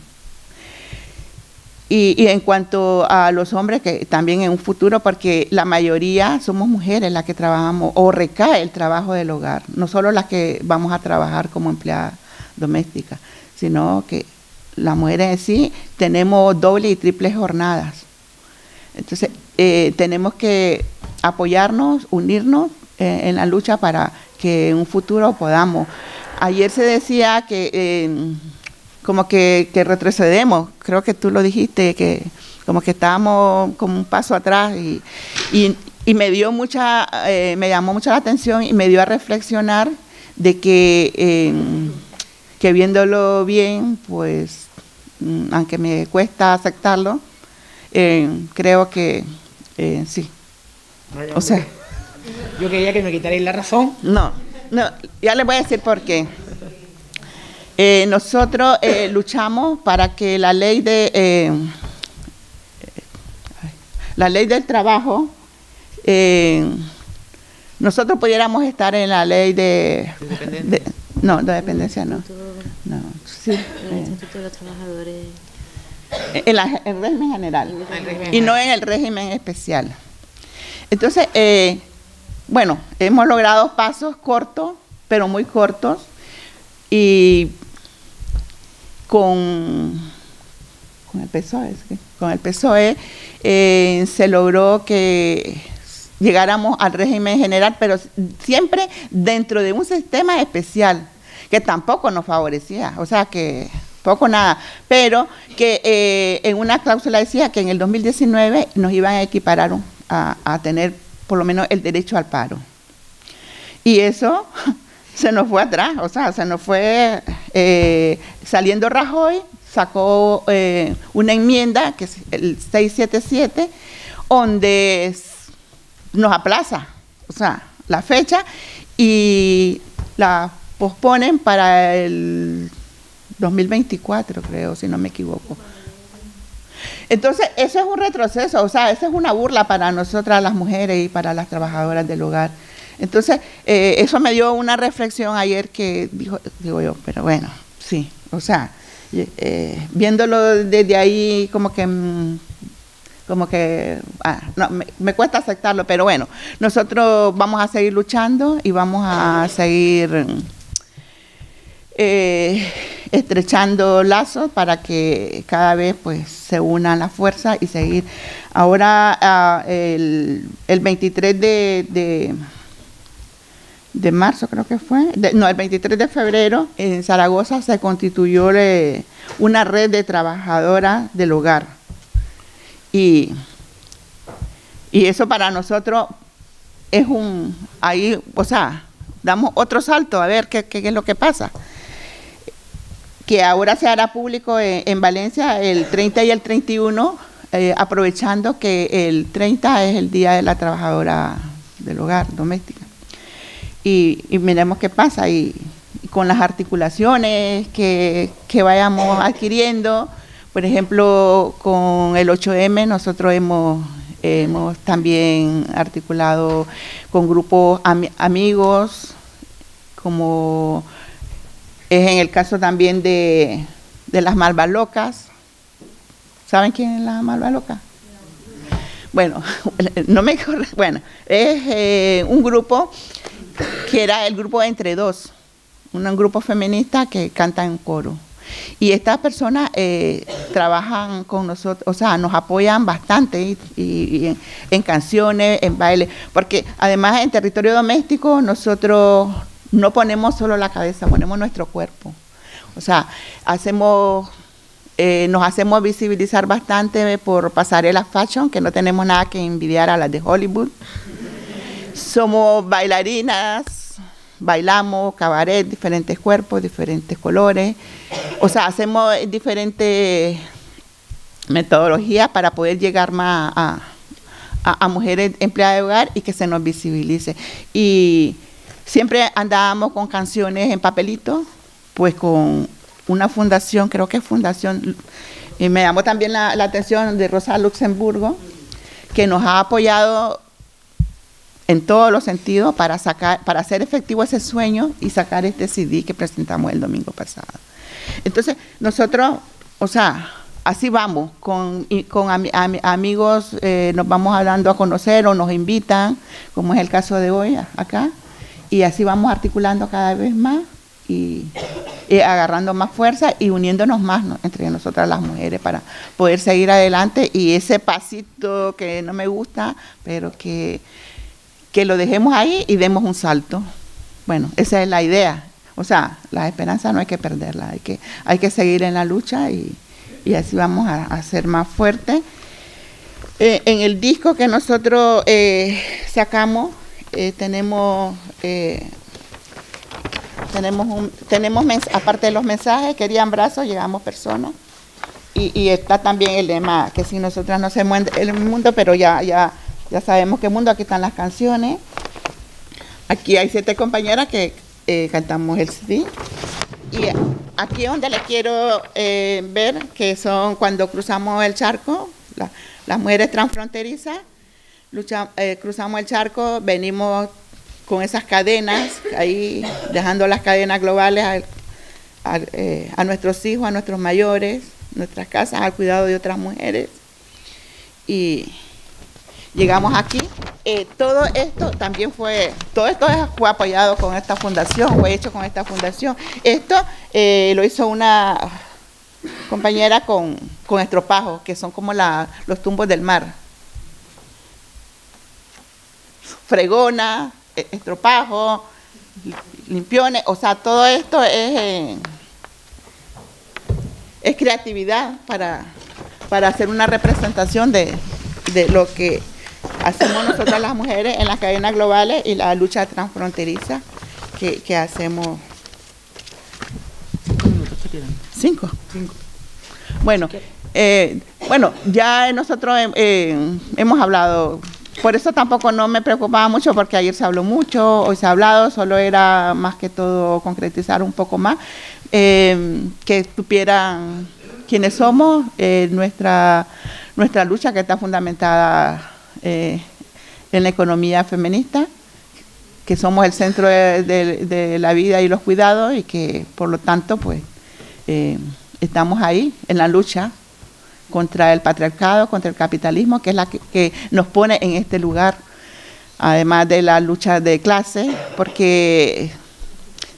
Y en cuanto a los hombres, que también en un futuro, porque la mayoría somos mujeres las que trabajamos, o recae el trabajo del hogar, no solo las que vamos a trabajar como empleadas domésticas, sino que las mujeres en sí tenemos doble y triple jornadas. Entonces, tenemos que apoyarnos, unirnos en la lucha para que en un futuro podamos. Ayer se decía que como que retrocedemos, creo que tú lo dijiste, que como que estábamos como un paso atrás y me llamó mucha la atención y me dio a reflexionar de que viéndolo bien, pues aunque me cuesta aceptarlo, creo que sí. Vaya, o sea, yo quería que me quitarais la razón. No, ya les voy a decir por qué. Nosotros luchamos para que la ley del trabajo, nosotros pudiéramos estar en la ley de dependencia no. No, sí. El Estatuto de los Trabajadores. En el régimen general y no en el régimen especial. Entonces, bueno, hemos logrado pasos cortos, pero muy cortos, y con el PSOE, ¿sí? Con el PSOE se logró que llegáramos al régimen general, pero siempre dentro de un sistema especial que tampoco nos favorecía, o sea que poco nada, pero que en una cláusula decía que en el 2019 nos iban a equiparar a tener por lo menos el derecho al paro. Y eso se nos fue atrás, o sea, se nos fue saliendo Rajoy, sacó una enmienda, que es el 677, donde nos aplaza, o sea, la fecha, y la posponen para el 2024, creo, si no me equivoco. Entonces, eso es un retroceso, o sea, eso es una burla para nosotras las mujeres y para las trabajadoras del hogar. Entonces, eso me dio una reflexión ayer que digo yo, pero bueno, sí, o sea, viéndolo desde ahí como que no, me cuesta aceptarlo, pero bueno, nosotros vamos a seguir luchando y vamos a seguir estrechando lazos para que cada vez pues se unan las fuerzas y seguir. Ahora el 23 de marzo creo que fue, el 23 de febrero en Zaragoza se constituyó una red de trabajadoras del hogar. Y eso para nosotros es damos otro salto a ver qué es lo que pasa. Que ahora se hará público en Valencia el 30 y el 31, aprovechando que el 30 es el Día de la Trabajadora del Hogar, doméstica. Y miremos qué pasa, y con las articulaciones que vayamos adquiriendo. Por ejemplo, con el 8M nosotros hemos también articulado con grupos amigos, como es en el caso también de las Malvas Locas. ¿Saben quién es la Malva Loca? Bueno, es un grupo que era el grupo Entre Dos, un grupo feminista que canta en coro. Y estas personas trabajan con nosotros, o sea, nos apoyan bastante y en canciones, en baile, porque además en territorio doméstico nosotros no ponemos solo la cabeza, ponemos nuestro cuerpo. O sea, nos hacemos visibilizar bastante por pasarela fashion, que no tenemos nada que envidiar a las de Hollywood. Somos bailarinas, bailamos cabaret, diferentes cuerpos, diferentes colores. O sea, hacemos diferentes metodologías para poder llegar más a mujeres empleadas de hogar y que se nos visibilice. Y siempre andábamos con canciones en papelito, pues con una fundación, creo que es fundación, y me llamó también la atención de Rosa Luxemburgo, que nos ha apoyado en todos los sentidos para hacer efectivo ese sueño y sacar este CD que presentamos el domingo pasado. Entonces, nosotros, o sea, así vamos, con amigos nos vamos dando a conocer o nos invitan, como es el caso de hoy acá, y así vamos articulando cada vez más y agarrando más fuerza y uniéndonos más, ¿no?, entre nosotras las mujeres para poder seguir adelante, y ese pasito que no me gusta, pero que lo dejemos ahí y demos un salto. Bueno, esa es la idea. O sea, la esperanza no hay que perderla, hay que seguir en la lucha y así vamos a ser más fuertes. En el disco que nosotros sacamos, tenemos aparte de los mensajes, querían brazos, llegamos personas, y está también el lema, que si nosotras no hacemos el mundo, pero ya sabemos qué mundo. Aquí están las canciones. Aquí hay 7 compañeras que cantamos el CD. Y aquí es donde les quiero ver, que son cuando cruzamos el charco, las mujeres transfronterizas, cruzamos el charco, venimos con esas cadenas, ahí dejando las cadenas globales a nuestros hijos, a nuestros mayores, nuestras casas, al cuidado de otras mujeres. Y llegamos aquí. Todo esto fue apoyado con esta fundación, fue hecho con esta fundación. Esto lo hizo una compañera con estropajos, que son como los tumbos del mar. Fregona, estropajos, limpiones, o sea, todo esto es creatividad para hacer una representación de lo que hacemos nosotras las mujeres en las cadenas globales y la lucha transfronteriza que hacemos. 5 minutos que tienen. 5. Bueno, ya nosotros hemos hablado, por eso tampoco no me preocupaba mucho, porque ayer se habló mucho, hoy se ha hablado, solo era más que todo concretizar un poco más, que supieran quiénes somos, nuestra lucha, que está fundamentada en la economía feminista, que somos el centro de la vida y los cuidados, y que por lo tanto pues estamos ahí en la lucha contra el patriarcado, contra el capitalismo, que es la que nos pone en este lugar, además de la lucha de clase, porque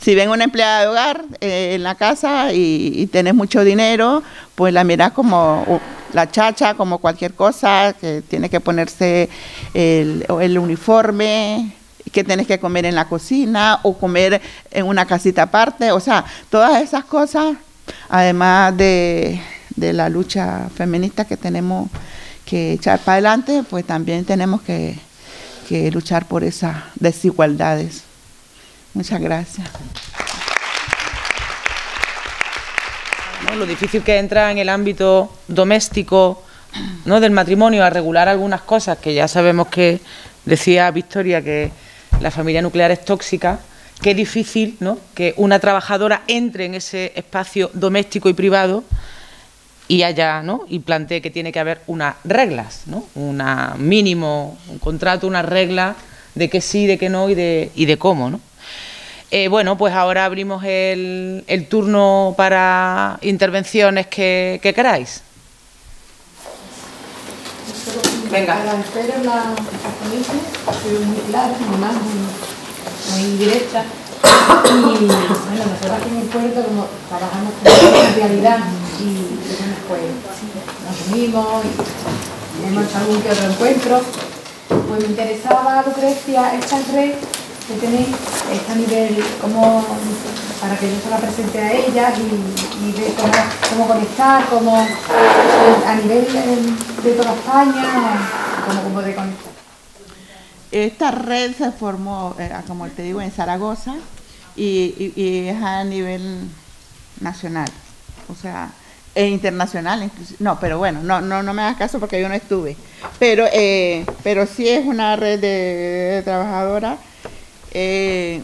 si ven una empleada de hogar en la casa y tenés mucho dinero, pues la mirás como la chacha, como cualquier cosa, que tiene que ponerse el uniforme, que tenés que comer en la cocina o comer en una casita aparte. O sea, todas esas cosas, además de la lucha feminista que tenemos que echar para adelante, pues también tenemos que luchar por esas desigualdades. Muchas gracias. Lo difícil que entra en el ámbito doméstico, ¿no?, del matrimonio a regular algunas cosas, que ya sabemos que decía Victoria que la familia nuclear es tóxica. Qué difícil, ¿no?, que una trabajadora entre en ese espacio doméstico y privado y haya, ¿no?, y plantee que tiene que haber unas reglas, ¿no?, un contrato, unas reglas de qué sí, de qué no y de cómo, ¿no? Bueno, pues ahora abrimos el turno para intervenciones que queráis. Venga. La espero la ponencia, ha sido muy clara, muy directa. Y bueno, nosotros aquí en el puerto, como trabajamos con la realidad y pues nos unimos y hemos hecho algún que otro encuentro, pues me interesaba, Lucrecia, esta red que tenéis, a nivel como para que yo se la presente a ellas y ver cómo conectar, a nivel de toda España, cómo de conectar. Esta red se formó, como te digo, en Zaragoza y es a nivel nacional, o sea, e internacional inclusive. No, pero bueno, no me hagas caso porque yo no estuve. Pero sí es una red de trabajadoras y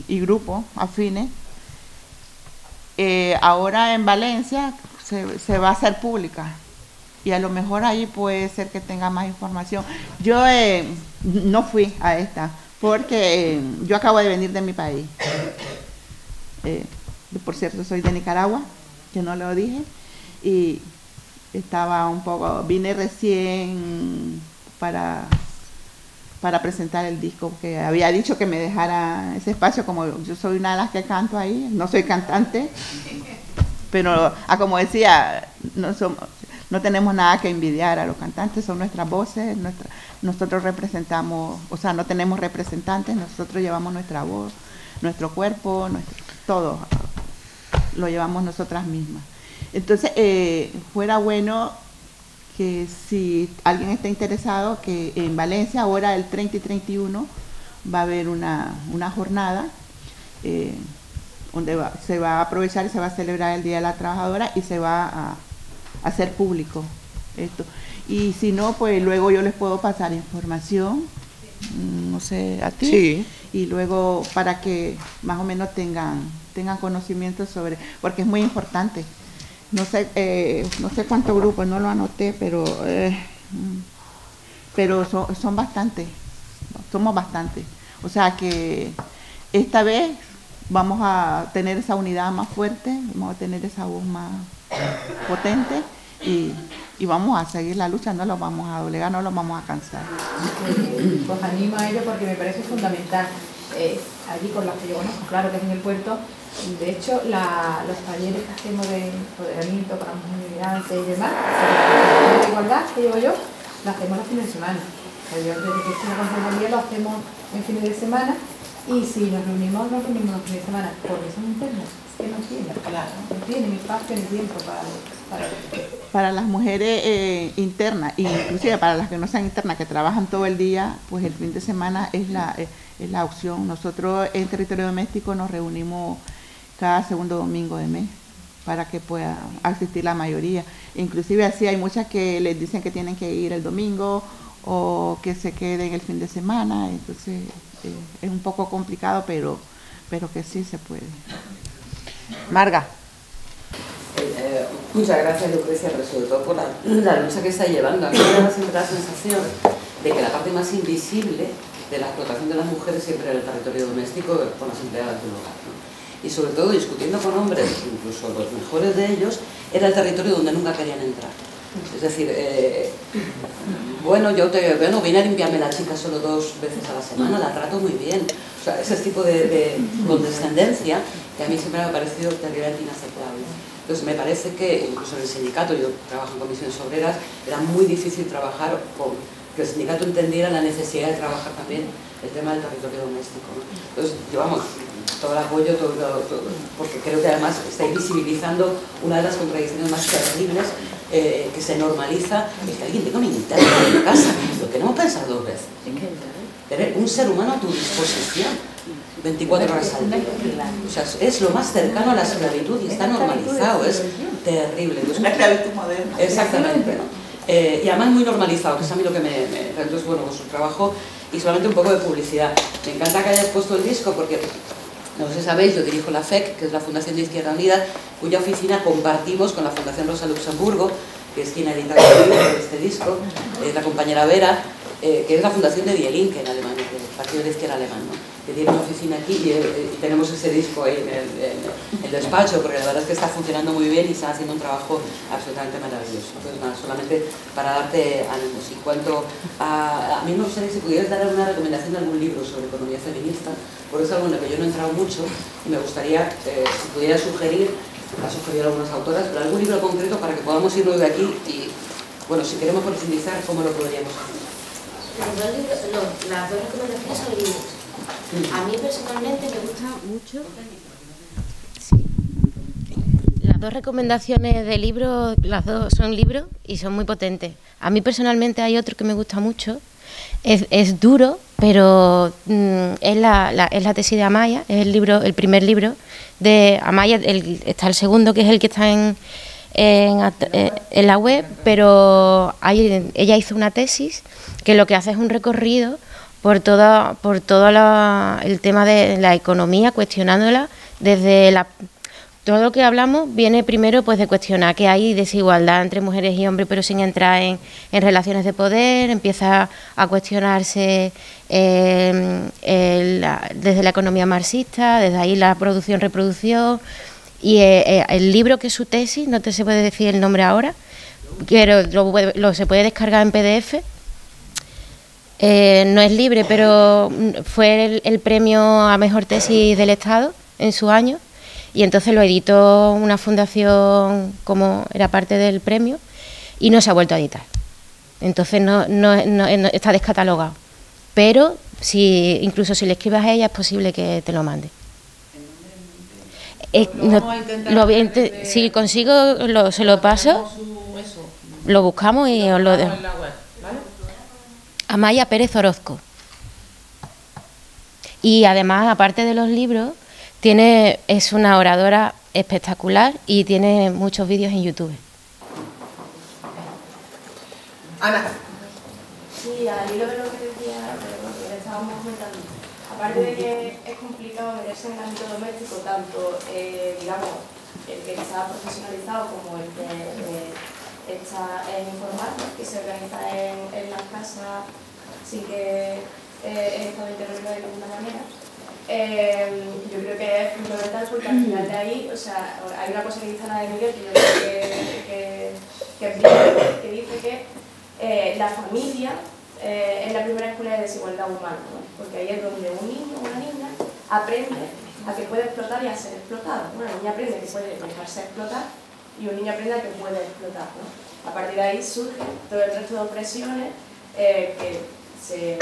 grupos afines. Ahora en Valencia se va a hacer pública y a lo mejor ahí puede ser que tenga más información. Yo no fui a esta porque yo acabo de venir de mi país. Por cierto, soy de Nicaragua, que no lo dije, y vine recién para presentar el disco, que había dicho que me dejara ese espacio, como yo soy una de las que canto ahí, no soy cantante, pero como decía, no tenemos nada que envidiar a los cantantes, son nuestras voces, nosotros representamos, o sea, no tenemos representantes, nosotros llevamos nuestra voz, nuestro cuerpo, todo lo llevamos nosotras mismas. Entonces, fuera bueno que si alguien está interesado, que en Valencia ahora el 30 y 31 va a haber una jornada donde se va a aprovechar y se va a celebrar el Día de la Trabajadora y se va a hacer público esto. Y si no, pues luego yo les puedo pasar información, no sé, a ti, sí, y luego para que más o menos tengan conocimiento sobre, porque es muy importante. No sé cuántos grupos, no lo anoté, pero son bastantes, somos bastantes. O sea que esta vez vamos a tener esa unidad más fuerte, vamos a tener esa voz más potente y vamos a seguir la lucha, no los vamos a doblegar, no los vamos a cansar. Pues animo a ello porque me parece fundamental. Allí con las que yo conozco, claro que es en el puerto. De hecho, los talleres que hacemos de empoderamiento para mujeres migrantes y demás, de igualdad que llevo yo, lo hacemos los fines de semana. Yo desde que estoy en la conservaduría lo hacemos en fines de semana y si nos reunimos los fines de semana, porque son internos, es que no tienen espacio ni tiempo para las mujeres internas, e inclusive para las que no sean internas, que trabajan todo el día, pues el fin de semana es la opción. Nosotros en territorio doméstico nos reunimos cada segundo domingo de mes para que pueda asistir la mayoría. Inclusive así hay muchas que les dicen que tienen que ir el domingo o que se queden el fin de semana, entonces es un poco complicado, pero que sí se puede. Marga. Muchas gracias, Lucrecia, pero sobre todo por la lucha que está llevando. A mí me da siempre la sensación de que la parte más invisible de la explotación de las mujeres siempre era el territorio doméstico con las empleadas del hogar, ¿no? Y sobre todo discutiendo con hombres, incluso los mejores de ellos, era el territorio donde nunca querían entrar. Es decir, bueno, vine a limpiarme la chica solo 2 veces a la semana, la trato muy bien. O sea, ese tipo de condescendencia que a mí siempre me ha parecido terriblemente inaceptable. Entonces me parece que incluso en el sindicato, yo trabajo en comisiones obreras, era muy difícil trabajar con que el sindicato entendiera la necesidad de trabajar también el tema del territorio doméstico, ¿no? Entonces, yo vamos, todo el apoyo, todo, porque creo que además estáis visibilizando una de las contradicciones más terribles que se normaliza, es que alguien tenga un interno en casa, lo tenemos pensado 2 veces. Tener un ser humano a tu disposición 24 horas al día. O sea, es lo más cercano a la esclavitud y está normalizado, es terrible. Entonces, una esclavitud moderna. Exactamente, ¿no? Y además muy normalizado, que es a mí lo que me... Entonces, bueno, con su trabajo y solamente un poco de publicidad. Me encanta que hayas puesto el disco porque, no sé si sabéis, yo dirijo la FEC, que es la Fundación de Izquierda Unida, cuya oficina compartimos con la Fundación Rosa Luxemburgo, que es quien ha editado este disco, la compañera Vera, que es la fundación de Die Linke en Alemania, del Partido de Izquierda alemán, ¿no? Que tiene una oficina aquí y tenemos ese disco ahí en el despacho, porque la verdad es que está funcionando muy bien y está haciendo un trabajo absolutamente maravilloso. Entonces, nada, solamente para darte ánimos. Y cuanto a mí me gustaría que si pudieras dar alguna recomendación de algún libro sobre economía feminista, por eso es algo en lo que yo no he entrado mucho y me gustaría, si pudieras sugerir, ha sugerido algunas autoras, pero algún libro concreto para que podamos irnos de aquí y, bueno, si queremos profundizar, ¿cómo lo podríamos hacer? Las 2 recomendaciones son libros. A mí personalmente me gusta mucho. Sí. Las 2 recomendaciones de libros, las 2 son libros y son muy potentes. A mí personalmente hay otro que me gusta mucho. Es duro, pero es la tesis de Amaya, es el primer libro de Amaya. Está el segundo, que es el que está en la web, pero ella hizo una tesis que lo que hace es un recorrido por todo el tema de la economía, cuestionándola desde todo lo que hablamos viene primero pues de cuestionar que hay desigualdad entre mujeres y hombres, pero sin entrar en relaciones de poder. Empieza a cuestionarse desde la economía marxista, desde ahí la producción-reproducción. Y el libro, que es su tesis, no te se puede decir el nombre ahora, pero se puede descargar en PDF. No es libre, pero fue el premio a mejor tesis del Estado en su año, y entonces lo editó una fundación como era parte del premio y no se ha vuelto a editar. Entonces no está descatalogado, pero incluso si le escribes a ella es posible que te lo mande. Si consigo se lo paso, lo buscamos y os lo dejo. Amaya Pérez Orozco. Y además, aparte de los libros, es una oradora espectacular y tiene muchos vídeos en YouTube. Ana. Sí, al hilo de lo que decía, lo que estábamos comentando, aparte de que es complicado meterse en el ámbito doméstico, tanto, digamos, el que está profesionalizado como el que está informal, ¿no?, que se organiza en las casas sin que el Estado intervenga de ninguna manera. Yo creo que es fundamental porque al final de ahí, o sea, hay una cosa que dice Ana de Miguel que yo creo que dice que la familia es la primera escuela de desigualdad humana, ¿no? Porque ahí es donde un niño o una niña aprende a que puede explotar y a ser explotado. Una niña aprende que puede dejarse explotar y un niño aprende a que puede explotar, ¿no? A partir de ahí surge todo el resto de opresiones que se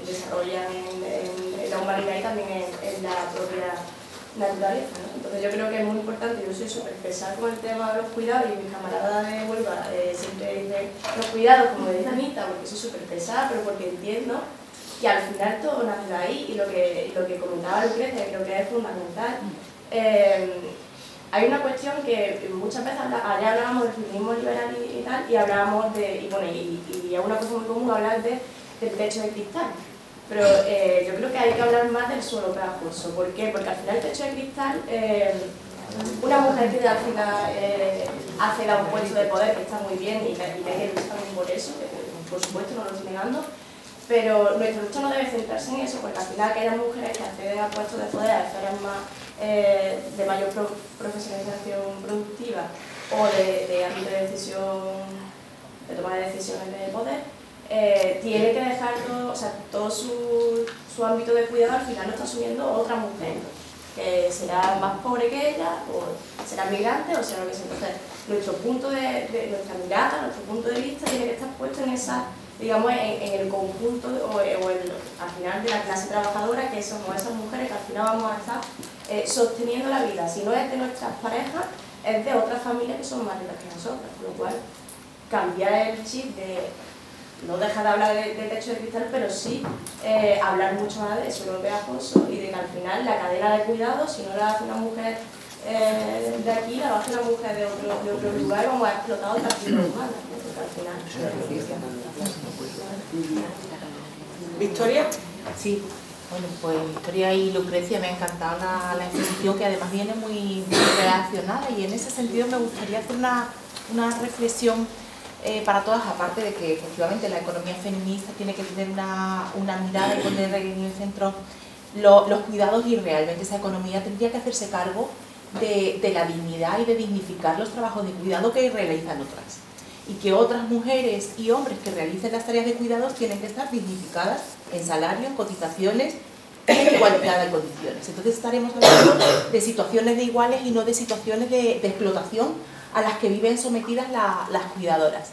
desarrollan en la humanidad y también en la propia naturaleza, ¿no? Entonces yo creo que es muy importante, yo soy súper pesada con el tema de los cuidados y mis camaradas de Huelva siempre dicen los cuidados, como dice Anita, porque soy súper pesada, pero porque entiendo que al final todo nace de ahí y lo que comentaba Lucrecia creo que es fundamental. Hay una cuestión que muchas veces allá hablábamos del feminismo liberal y tal, y hablábamos y es una cosa muy común hablar del techo de cristal. Pero yo creo que hay que hablar más del suelo pegajoso. ¿Por qué? Porque al final el techo de cristal, una mujer que al final accede a un puesto de poder, que está muy bien y que hay que luchar también por eso, que por supuesto no lo estoy negando, pero nuestra lucha no debe centrarse en eso, porque al final aquellas mujeres que acceden a puestos de poder, a esferas más de mayor profesionalización productiva, o de ámbito de decisión, de toma de decisiones de poder, tiene que dejar todo su ámbito de cuidado, al final lo está asumiendo otra mujer, que será más pobre que ella, o será migrante, o será lo que sea. Entonces, nuestra mirada, nuestro punto de vista tiene que estar puesto en esa, digamos, en el conjunto, al final de la clase trabajadora, que somos esas mujeres que al final vamos a estar sosteniendo la vida. Si no es de nuestras parejas, es de otras familias que son más ricas que nosotras, con lo cual cambiar el chip de no dejar de hablar de techo de cristal, pero sí hablar mucho más de eso, lo pegajoso, y de que al final la cadena de cuidado, si no la hace una mujer de aquí, la va a hacer una mujer de otro lugar, y vamos a explotar otras fibras humanas, porque al final... ¿Victoria? Sí, bueno, pues Victoria y Lucrecia, me ha encantado la exposición, que además viene muy relacionada, y en ese sentido me gustaría hacer una reflexión para todas, aparte de que efectivamente la economía feminista tiene que tener una mirada y poner en el centro los cuidados, y realmente esa economía tendría que hacerse cargo de la dignidad y de dignificar los trabajos de cuidado que realizan otras. Y que otras mujeres y hombres que realicen las tareas de cuidados tienen que estar dignificadas en salario, en cotizaciones y en igualdad de condiciones. Entonces estaremos hablando de situaciones de iguales y no de situaciones de explotación a las que viven sometidas las cuidadoras.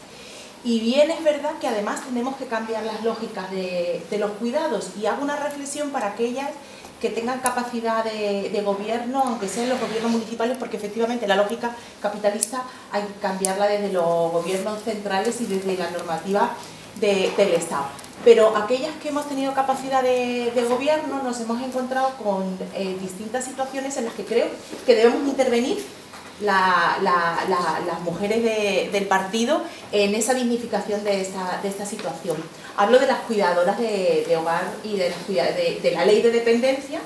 Y bien es verdad que además tenemos que cambiar las lógicas de los cuidados, y hago una reflexión para aquellas que tengan capacidad de gobierno, aunque sean los gobiernos municipales, porque efectivamente la lógica capitalista hay que cambiarla desde los gobiernos centrales y desde la normativa del Estado. Pero aquellas que hemos tenido capacidad de gobierno nos hemos encontrado con distintas situaciones en las que creo que debemos intervenir las mujeres del partido en esa dignificación de esta situación. Hablo de las cuidadoras de hogar y de la ley de dependencia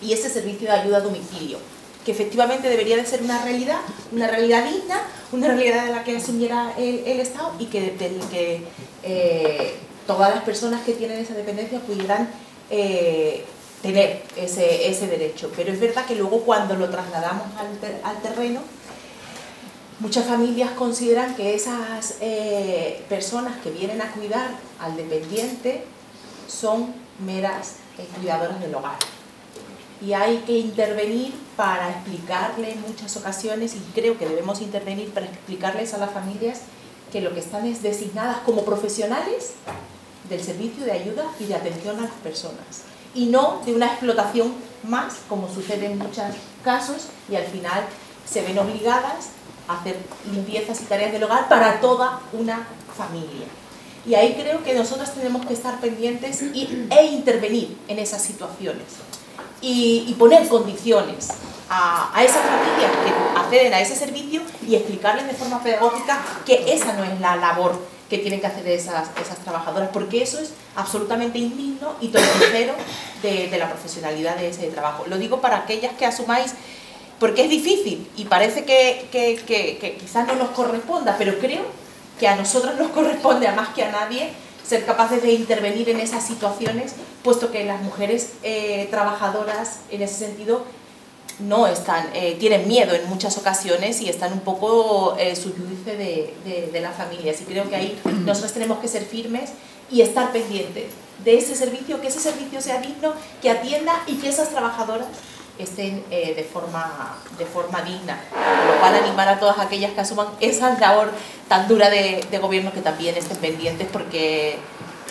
y ese servicio de ayuda a domicilio, que efectivamente debería de ser una realidad digna, una realidad de la que asumiera el Estado, y que todas las personas que tienen esa dependencia pudieran tener ese derecho. Pero es verdad que luego, cuando lo trasladamos al terreno, muchas familias consideran que esas personas que vienen a cuidar al dependiente son meras cuidadoras del hogar. Y hay que intervenir para explicarle en muchas ocasiones, y creo que debemos intervenir para explicarles a las familias que lo que están es designadas como profesionales del servicio de ayuda y de atención a las personas, y no de una explotación más, como sucede en muchos casos, y al final se ven obligadas a hacer limpiezas y tareas del hogar para toda una familia. Y ahí creo que nosotros tenemos que estar pendientes e intervenir en esas situaciones y poner condiciones a esas familias que acceden a ese servicio, y explicarles de forma pedagógica que esa no es la labor que tienen que hacer esas trabajadoras, porque eso es absolutamente indigno y torticero de la profesionalidad de ese trabajo. Lo digo para aquellas que asumáis, porque es difícil y parece que quizás no nos corresponda, pero creo que a nosotros nos corresponde, a más que a nadie, ser capaces de intervenir en esas situaciones, puesto que las mujeres trabajadoras en ese sentido no están, tienen miedo en muchas ocasiones y están un poco subyúdice de las familias, y creo que ahí nosotros tenemos que ser firmes y estar pendientes de ese servicio, que ese servicio sea digno, que atienda y que esas trabajadoras estén de forma digna, con lo cual animar a todas aquellas que asuman esa labor tan dura de gobierno, que también estén pendientes, porque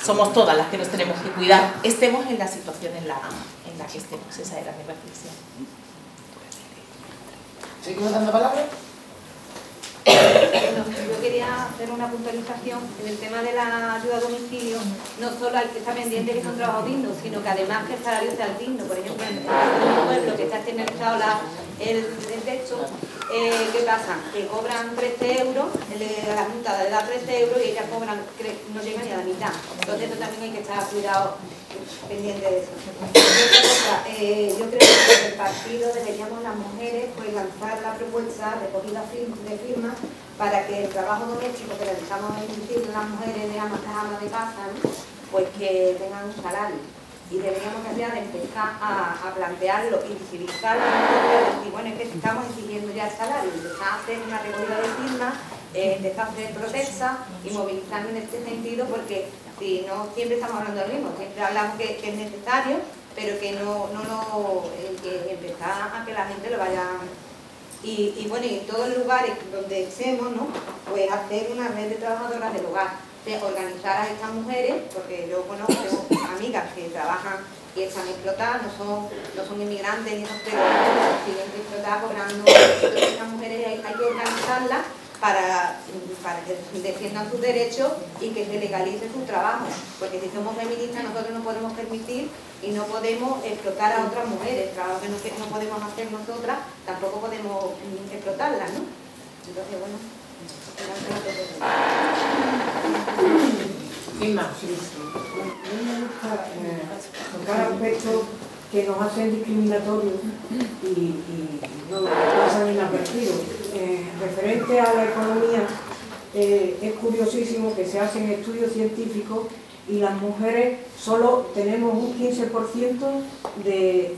somos todas las que nos tenemos que cuidar, estemos en la situación en la que estemos. Esa era mi reflexión. ¿Seguimos dando palabras? Yo quería hacer una puntualización en el tema de la ayuda a domicilio. No solo hay que estar pendiente que son trabajos dignos, sino que además que el salario sea digno. Por ejemplo, en un pueblo que está externalizado el techo, ¿qué pasa? Que cobran 13 euros, la Junta le da 13 euros y ellas cobran, no llegan ni a la mitad. Entonces eso también hay que estar cuidado, pendiente de eso. Yo creo que desde el partido deberíamos las mujeres pues lanzar la propuesta de recogida de firmas para que el trabajo doméstico que realizamos las mujeres de amas de casa, ¿no? Pues que tengan un salario. y deberíamos ya de empezar a plantearlo y visibilizarlo, y decir, bueno, es que estamos exigiendo ya el salario, empezar a hacer una recogida de firmas, empezar a hacer protestas y movilizarnos en este sentido, porque si no siempre estamos hablando de lo mismo, siempre hablamos que es necesario, pero que que empezar a que la gente lo vaya. Y bueno, y en todos los lugares donde estemos, ¿no? Pues hacer una red de trabajadoras del hogar, de organizar a estas mujeres, porque yo conozco amigas que trabajan y están explotadas, no son inmigrantes ni son peruanos, siguen explotadas cobrando. Entonces estas mujeres hay que organizarlas para que defiendan sus derechos y que se legalice su trabajo, porque si somos feministas nosotros no podemos permitir y no podemos explotar a otras mujeres, trabajo que no podemos hacer nosotras, tampoco podemos explotarlas, ¿no? Entonces, bueno, Inma. A mí me gusta tocar aspectos que nos hacen discriminatorios y no pasan inadvertidos. Referente a la economía, es curiosísimo que se hacen estudios científicos y las mujeres solo tenemos un 15% de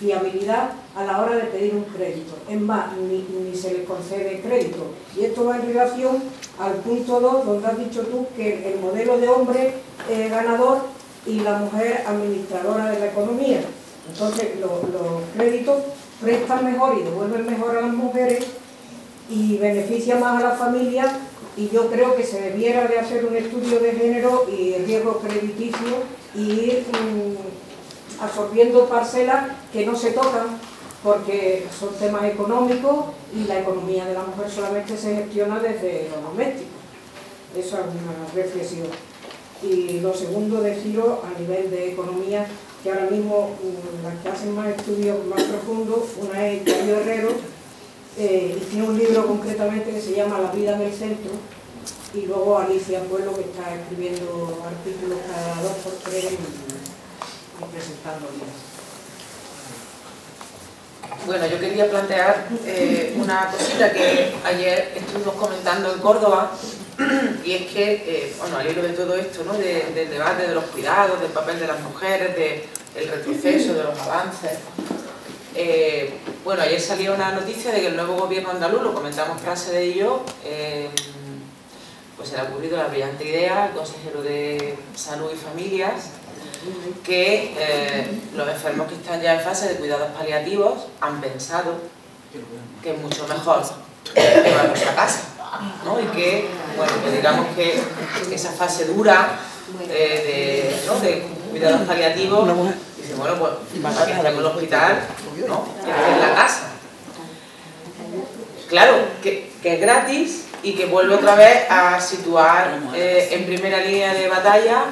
fiabilidad a la hora de pedir un crédito. Es más, ni se les concede crédito. Y esto va en relación al punto 2, donde has dicho tú que el modelo de hombre ganador y la mujer administradora de la economía. Entonces los créditos prestan mejor y devuelven mejor a las mujeres y beneficia más a la familia, y yo creo que se debiera de hacer un estudio de género y el riesgo crediticio y ir absorbiendo parcelas que no se tocan porque son temas económicos y la economía de la mujer solamente se gestiona desde lo doméstico. Eso es una reflexión. Y lo segundo, deciros a nivel de economía, que ahora mismo las que hacen más estudios más profundos, una es Yayo Herrero, y tiene un libro concretamente que se llama La vida en el centro, y luego Alicia Pueblo, que está escribiendo artículos cada 2 por 3 y presentando libros. Bueno, yo quería plantear una cosita que ayer estuvimos comentando en Córdoba, y es que, bueno, al hilo de todo esto, ¿no? Del debate de los cuidados, del papel de las mujeres, del retroceso, de los avances. Bueno, ayer salió una noticia de que el nuevo gobierno andaluz, lo comentamos Frase de ello, pues se le ha ocurrido la brillante idea al consejero de Salud y Familias que los enfermos que están ya en fase de cuidados paliativos han pensado que es mucho mejor llevarlos a casa, ¿no? Y que, bueno, que digamos que esa fase dura de cuidados paliativos, dice, bueno, pues para que estemos en el hospital, ¿no? En la casa. Claro, que es gratis y que vuelve otra vez a situar en primera línea de batalla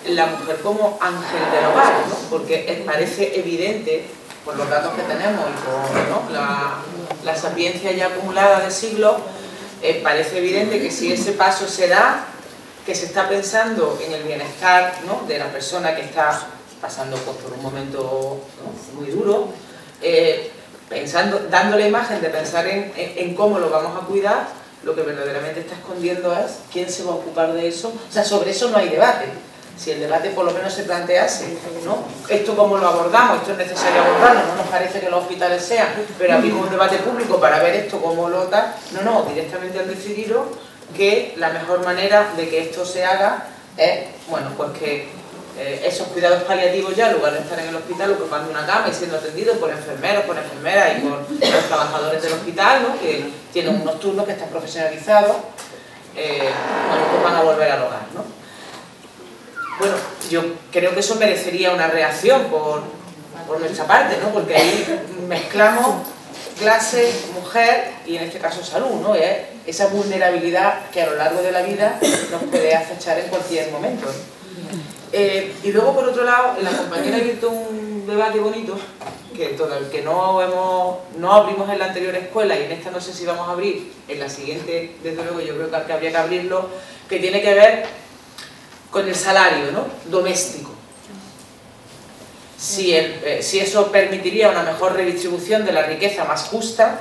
la mujer como ángel del hogar, ¿no? Porque parece evidente, por los datos que tenemos y por, ¿no? la sapiencia ya acumulada de siglos, parece evidente que si ese paso se da, que se está pensando en el bienestar, ¿no? de la persona que está pasando pues, por un momento, ¿no? muy duro, dando la imagen de pensar en cómo lo vamos a cuidar, lo que verdaderamente está escondiendo es quién se va a ocupar de eso. O sea, sobre eso no hay debate. Si el debate por lo menos se plantease, ¿no? Esto cómo lo abordamos, esto es necesario abordarlo, no nos parece que los hospitales sean, pero abrimos un debate público para ver esto cómo lo tal. No, directamente han decidido que la mejor manera de que esto se haga es, bueno, pues que esos cuidados paliativos ya, en lugar de estar en el hospital ocupando una cama y siendo atendidos por enfermeros, por enfermeras y por los trabajadores del hospital, ¿no? Que tienen unos turnos que están profesionalizados, bueno, pues van a volver al hogar, ¿no? Bueno, yo creo que eso merecería una reacción por nuestra parte, ¿no? Porque ahí mezclamos clase, mujer y en este caso salud, ¿no? Es esa vulnerabilidad que a lo largo de la vida nos puede acechar en cualquier momento, ¿no? Y luego, por otro lado, la compañera ha abierto un debate bonito que no abrimos en la anterior escuela y en esta no sé si vamos a abrir, en la siguiente, desde luego yo creo que habría que abrirlo, que tiene que ver con el salario, ¿no? doméstico. Si eso permitiría una mejor redistribución de la riqueza más justa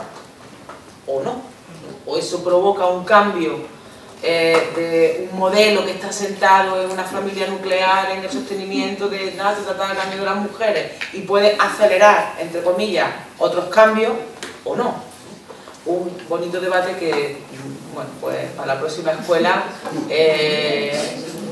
o no, o eso provoca un cambio de un modelo que está sentado en una familia nuclear, en el sostenimiento de tratar el cambio de las mujeres y puede acelerar, entre comillas, otros cambios o no. Un bonito debate que, bueno, pues para la próxima escuela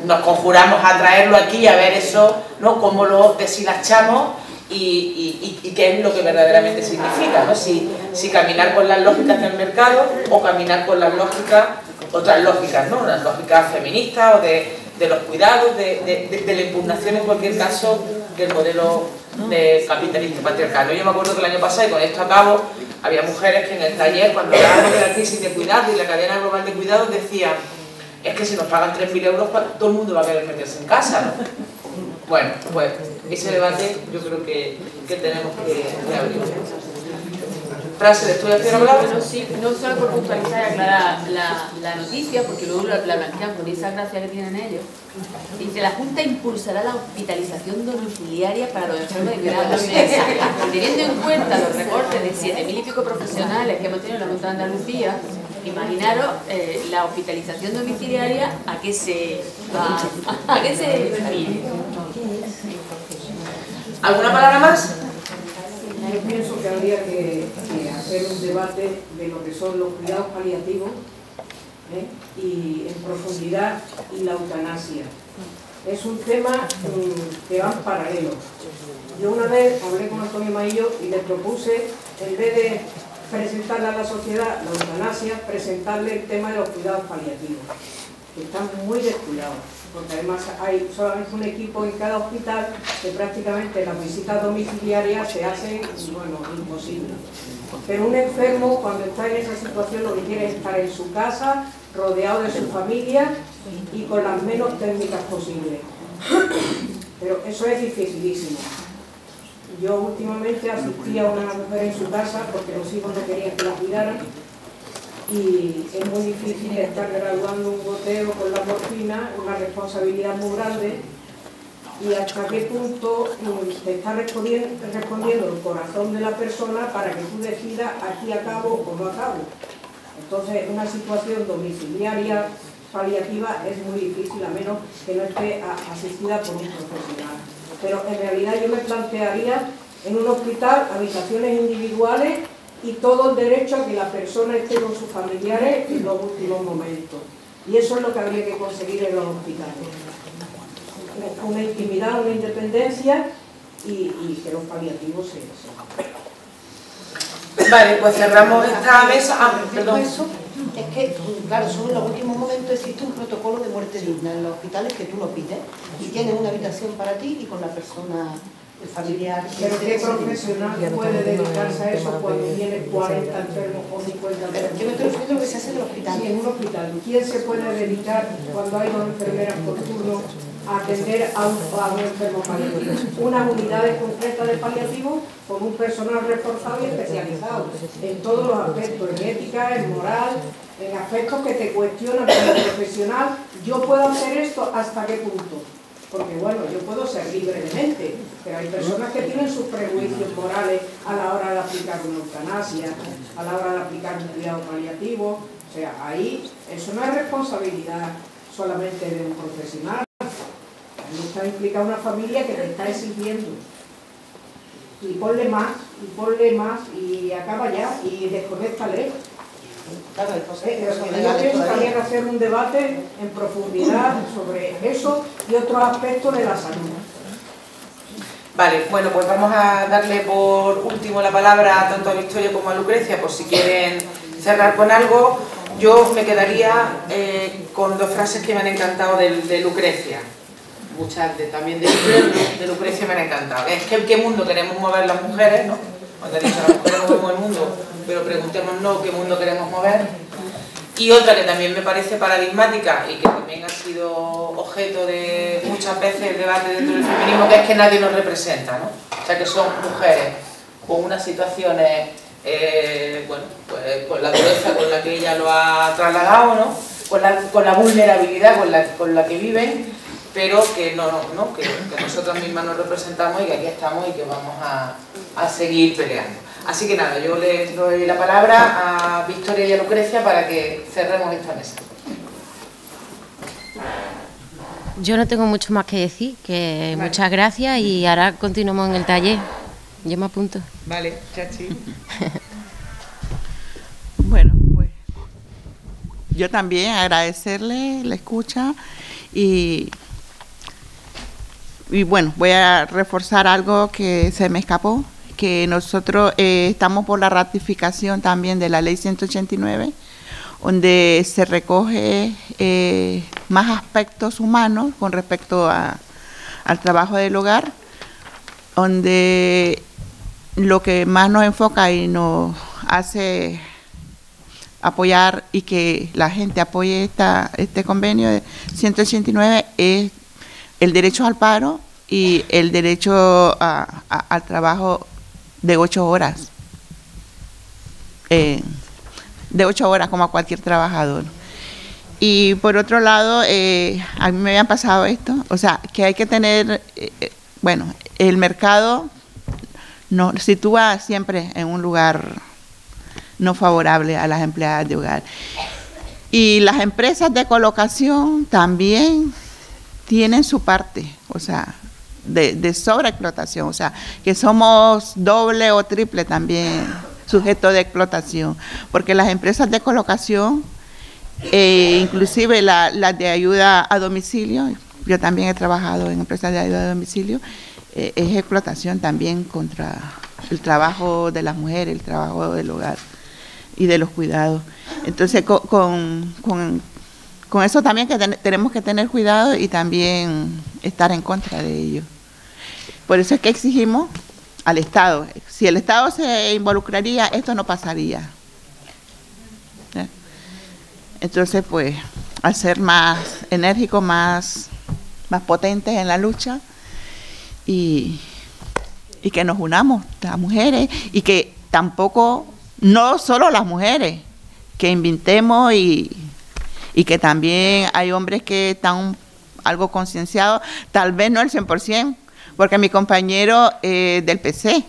nos conjuramos a traerlo aquí, a ver eso, ¿no? Cómo lo deshilachamos y qué es lo que verdaderamente significa, ¿no? Si caminar con las lógicas del mercado o caminar con las lógicas, otras lógicas, ¿no? Unas lógicas feministas o de los cuidados, de la impugnación en cualquier caso del modelo de capitalista patriarcal. Yo me acuerdo que el año pasado, y con esto acabo, había mujeres que en el taller, cuando hablábamos de la crisis de cuidados y la cadena global de cuidados, decían: es que si nos pagan 3.000 euros, todo el mundo va a querer meterse en casa, ¿no? Bueno, pues ese debate yo creo que tenemos que abrir. Frase, ¿le estoy haciendo hablar? Bueno, sí, no solo por puntualizar y aclarar la noticia, porque luego la blanquean con esa gracia que tienen ellos. Dice: la Junta impulsará la hospitalización domiciliaria para los enfermos de cuidados. Teniendo en cuenta los recortes de 7.000 y pico profesionales que hemos tenido en la Junta de Andalucía, imaginaros la hospitalización domiciliaria a qué se refiere. ¿Alguna palabra más? Yo pienso que habría que hacer un debate de lo que son los cuidados paliativos y en profundidad y la eutanasia. Es un tema que van paralelos. Yo una vez hablé con Antonio Maillo y le propuse, en vez de presentarle a la sociedad la eutanasia, presentarle el tema de los cuidados paliativos, que están muy descuidados, porque además hay solamente un equipo en cada hospital que prácticamente las visitas domiciliarias se hacen, bueno, imposible. Pero un enfermo, cuando está en esa situación, lo que quiere es estar en su casa, rodeado de su familia y con las menos técnicas posibles. Pero eso es dificilísimo. Yo últimamente asistí a una mujer en su casa porque los hijos no querían que la cuidaran, y es muy difícil estar graduando un goteo con la morfina, una responsabilidad muy grande, y hasta qué punto te está respondiendo el corazón de la persona para que tú decidas aquí acabo o no acabo. Entonces, una situación domiciliaria paliativa es muy difícil, a menos que no esté asistida por un profesional. Pero en realidad yo me plantearía en un hospital habitaciones individuales y todo el derecho a que la persona esté con sus familiares en los últimos momentos. Y eso es lo que habría que conseguir en los hospitales. Una intimidad, una independencia y que los paliativos se... Vale, pues cerramos esta mesa. Perdón. Eso es que, claro, solo en los últimos momentos existe un protocolo de muerte digna en los hospitales que tú lo pides y tienes una habitación para ti y con la persona familiar. Pero ¿qué profesional puede dedicarse a eso cuando tiene 40 enfermos o 50 enfermos? Yo me estoy refiriendo a lo que se hace en el hospital. Sí, en un hospital. ¿Quién se puede dedicar cuando hay 2 enfermeras por turno a atender a un enfermo paliativo? Unas unidades concretas de paliativo con un personal reforzado y especializado en todos los aspectos, en ética, en moral, en aspectos que te cuestionan como profesional. ¿Yo puedo hacer esto hasta qué punto? Porque bueno, yo puedo ser libre de mente, pero hay personas que tienen sus prejuicios morales a la hora de aplicar una eutanasia, a la hora de aplicar un cuidado paliativo. O sea, ahí eso no es responsabilidad solamente de un profesional. Ahí está implicada una familia que te está exigiendo. Y ponle más, y acaba ya, y desconéctale. Yo pienso que habría que hacer un debate en profundidad sobre eso y otros aspectos de la salud. Vale, bueno, pues vamos a darle por último la palabra tanto a Victoria como a Lucrecia, por si quieren cerrar con algo. Yo me quedaría con 2 frases que me han encantado de Lucrecia. Muchas también de Lucrecia me han encantado. Es que ¿qué mundo queremos mover las mujeres? ¿No? Cuando he dicho las mujeres movemos el mundo, pero preguntémonos qué mundo queremos mover. Y otra que también me parece paradigmática y que también ha sido objeto de muchas veces el debate dentro del feminismo, que es que nadie nos representa, ¿no? O sea, que son mujeres con unas situaciones, bueno, pues con la dureza con la que ella lo ha trasladado, ¿no? Con la vulnerabilidad con la que viven, pero que que nosotras mismas nos representamos y que aquí estamos y que vamos a seguir peleando. Así que nada, yo les doy la palabra a Victoria y a Lucrecia para que cerremos esta mesa. Yo no tengo mucho más que decir, que vale. Muchas gracias y ahora continuamos en el taller. Yo me apunto. Vale, chachi. Bueno, pues yo también agradecerle la escucha y bueno, voy a reforzar algo que se me escapó, que nosotros estamos por la ratificación también de la Ley 189, donde se recoge más aspectos humanos con respecto al trabajo del hogar, donde lo que más nos enfoca y nos hace apoyar y que la gente apoye este convenio de 189 es el derecho al paro y el derecho al trabajo de 8 horas. De 8 horas como a cualquier trabajador. Y por otro lado, a mí me habían pasado esto, o sea, que hay que tener, bueno, el mercado nos sitúa siempre en un lugar no favorable a las empleadas de hogar. Y las empresas de colocación también tienen su parte, o sea, de sobreexplotación, o sea, que somos doble o triple también sujetos de explotación, porque las empresas de colocación, inclusive las de ayuda a domicilio, yo también he trabajado en empresas de ayuda a domicilio, es explotación también contra el trabajo de las mujeres, el trabajo del hogar y de los cuidados. Entonces, con eso también que tenemos que tener cuidado y también estar en contra de ello. Por eso es que exigimos al Estado. Si el Estado se involucraría, esto no pasaría. ¿Sí? Entonces, pues, al ser más enérgicos, más potentes en la lucha y que nos unamos las mujeres y que tampoco, no solo las mujeres, que inventemos y que también hay hombres que están algo concienciados, tal vez no el 100%, porque mi compañero del PC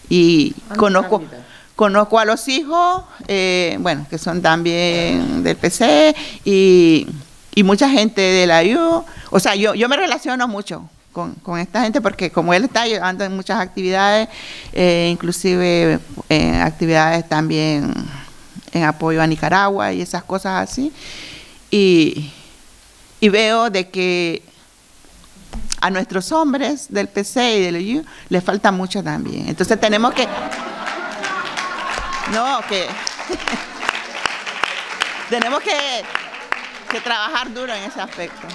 y conozco a los hijos, bueno, que son también del PC y mucha gente de la IU, o sea, yo me relaciono mucho con esta gente porque como él está ayudando en muchas actividades, inclusive en actividades también en apoyo a Nicaragua y esas cosas así, y veo de que a nuestros hombres del PC y del IU les falta mucho también. Entonces tenemos que... tenemos que trabajar duro en ese aspecto.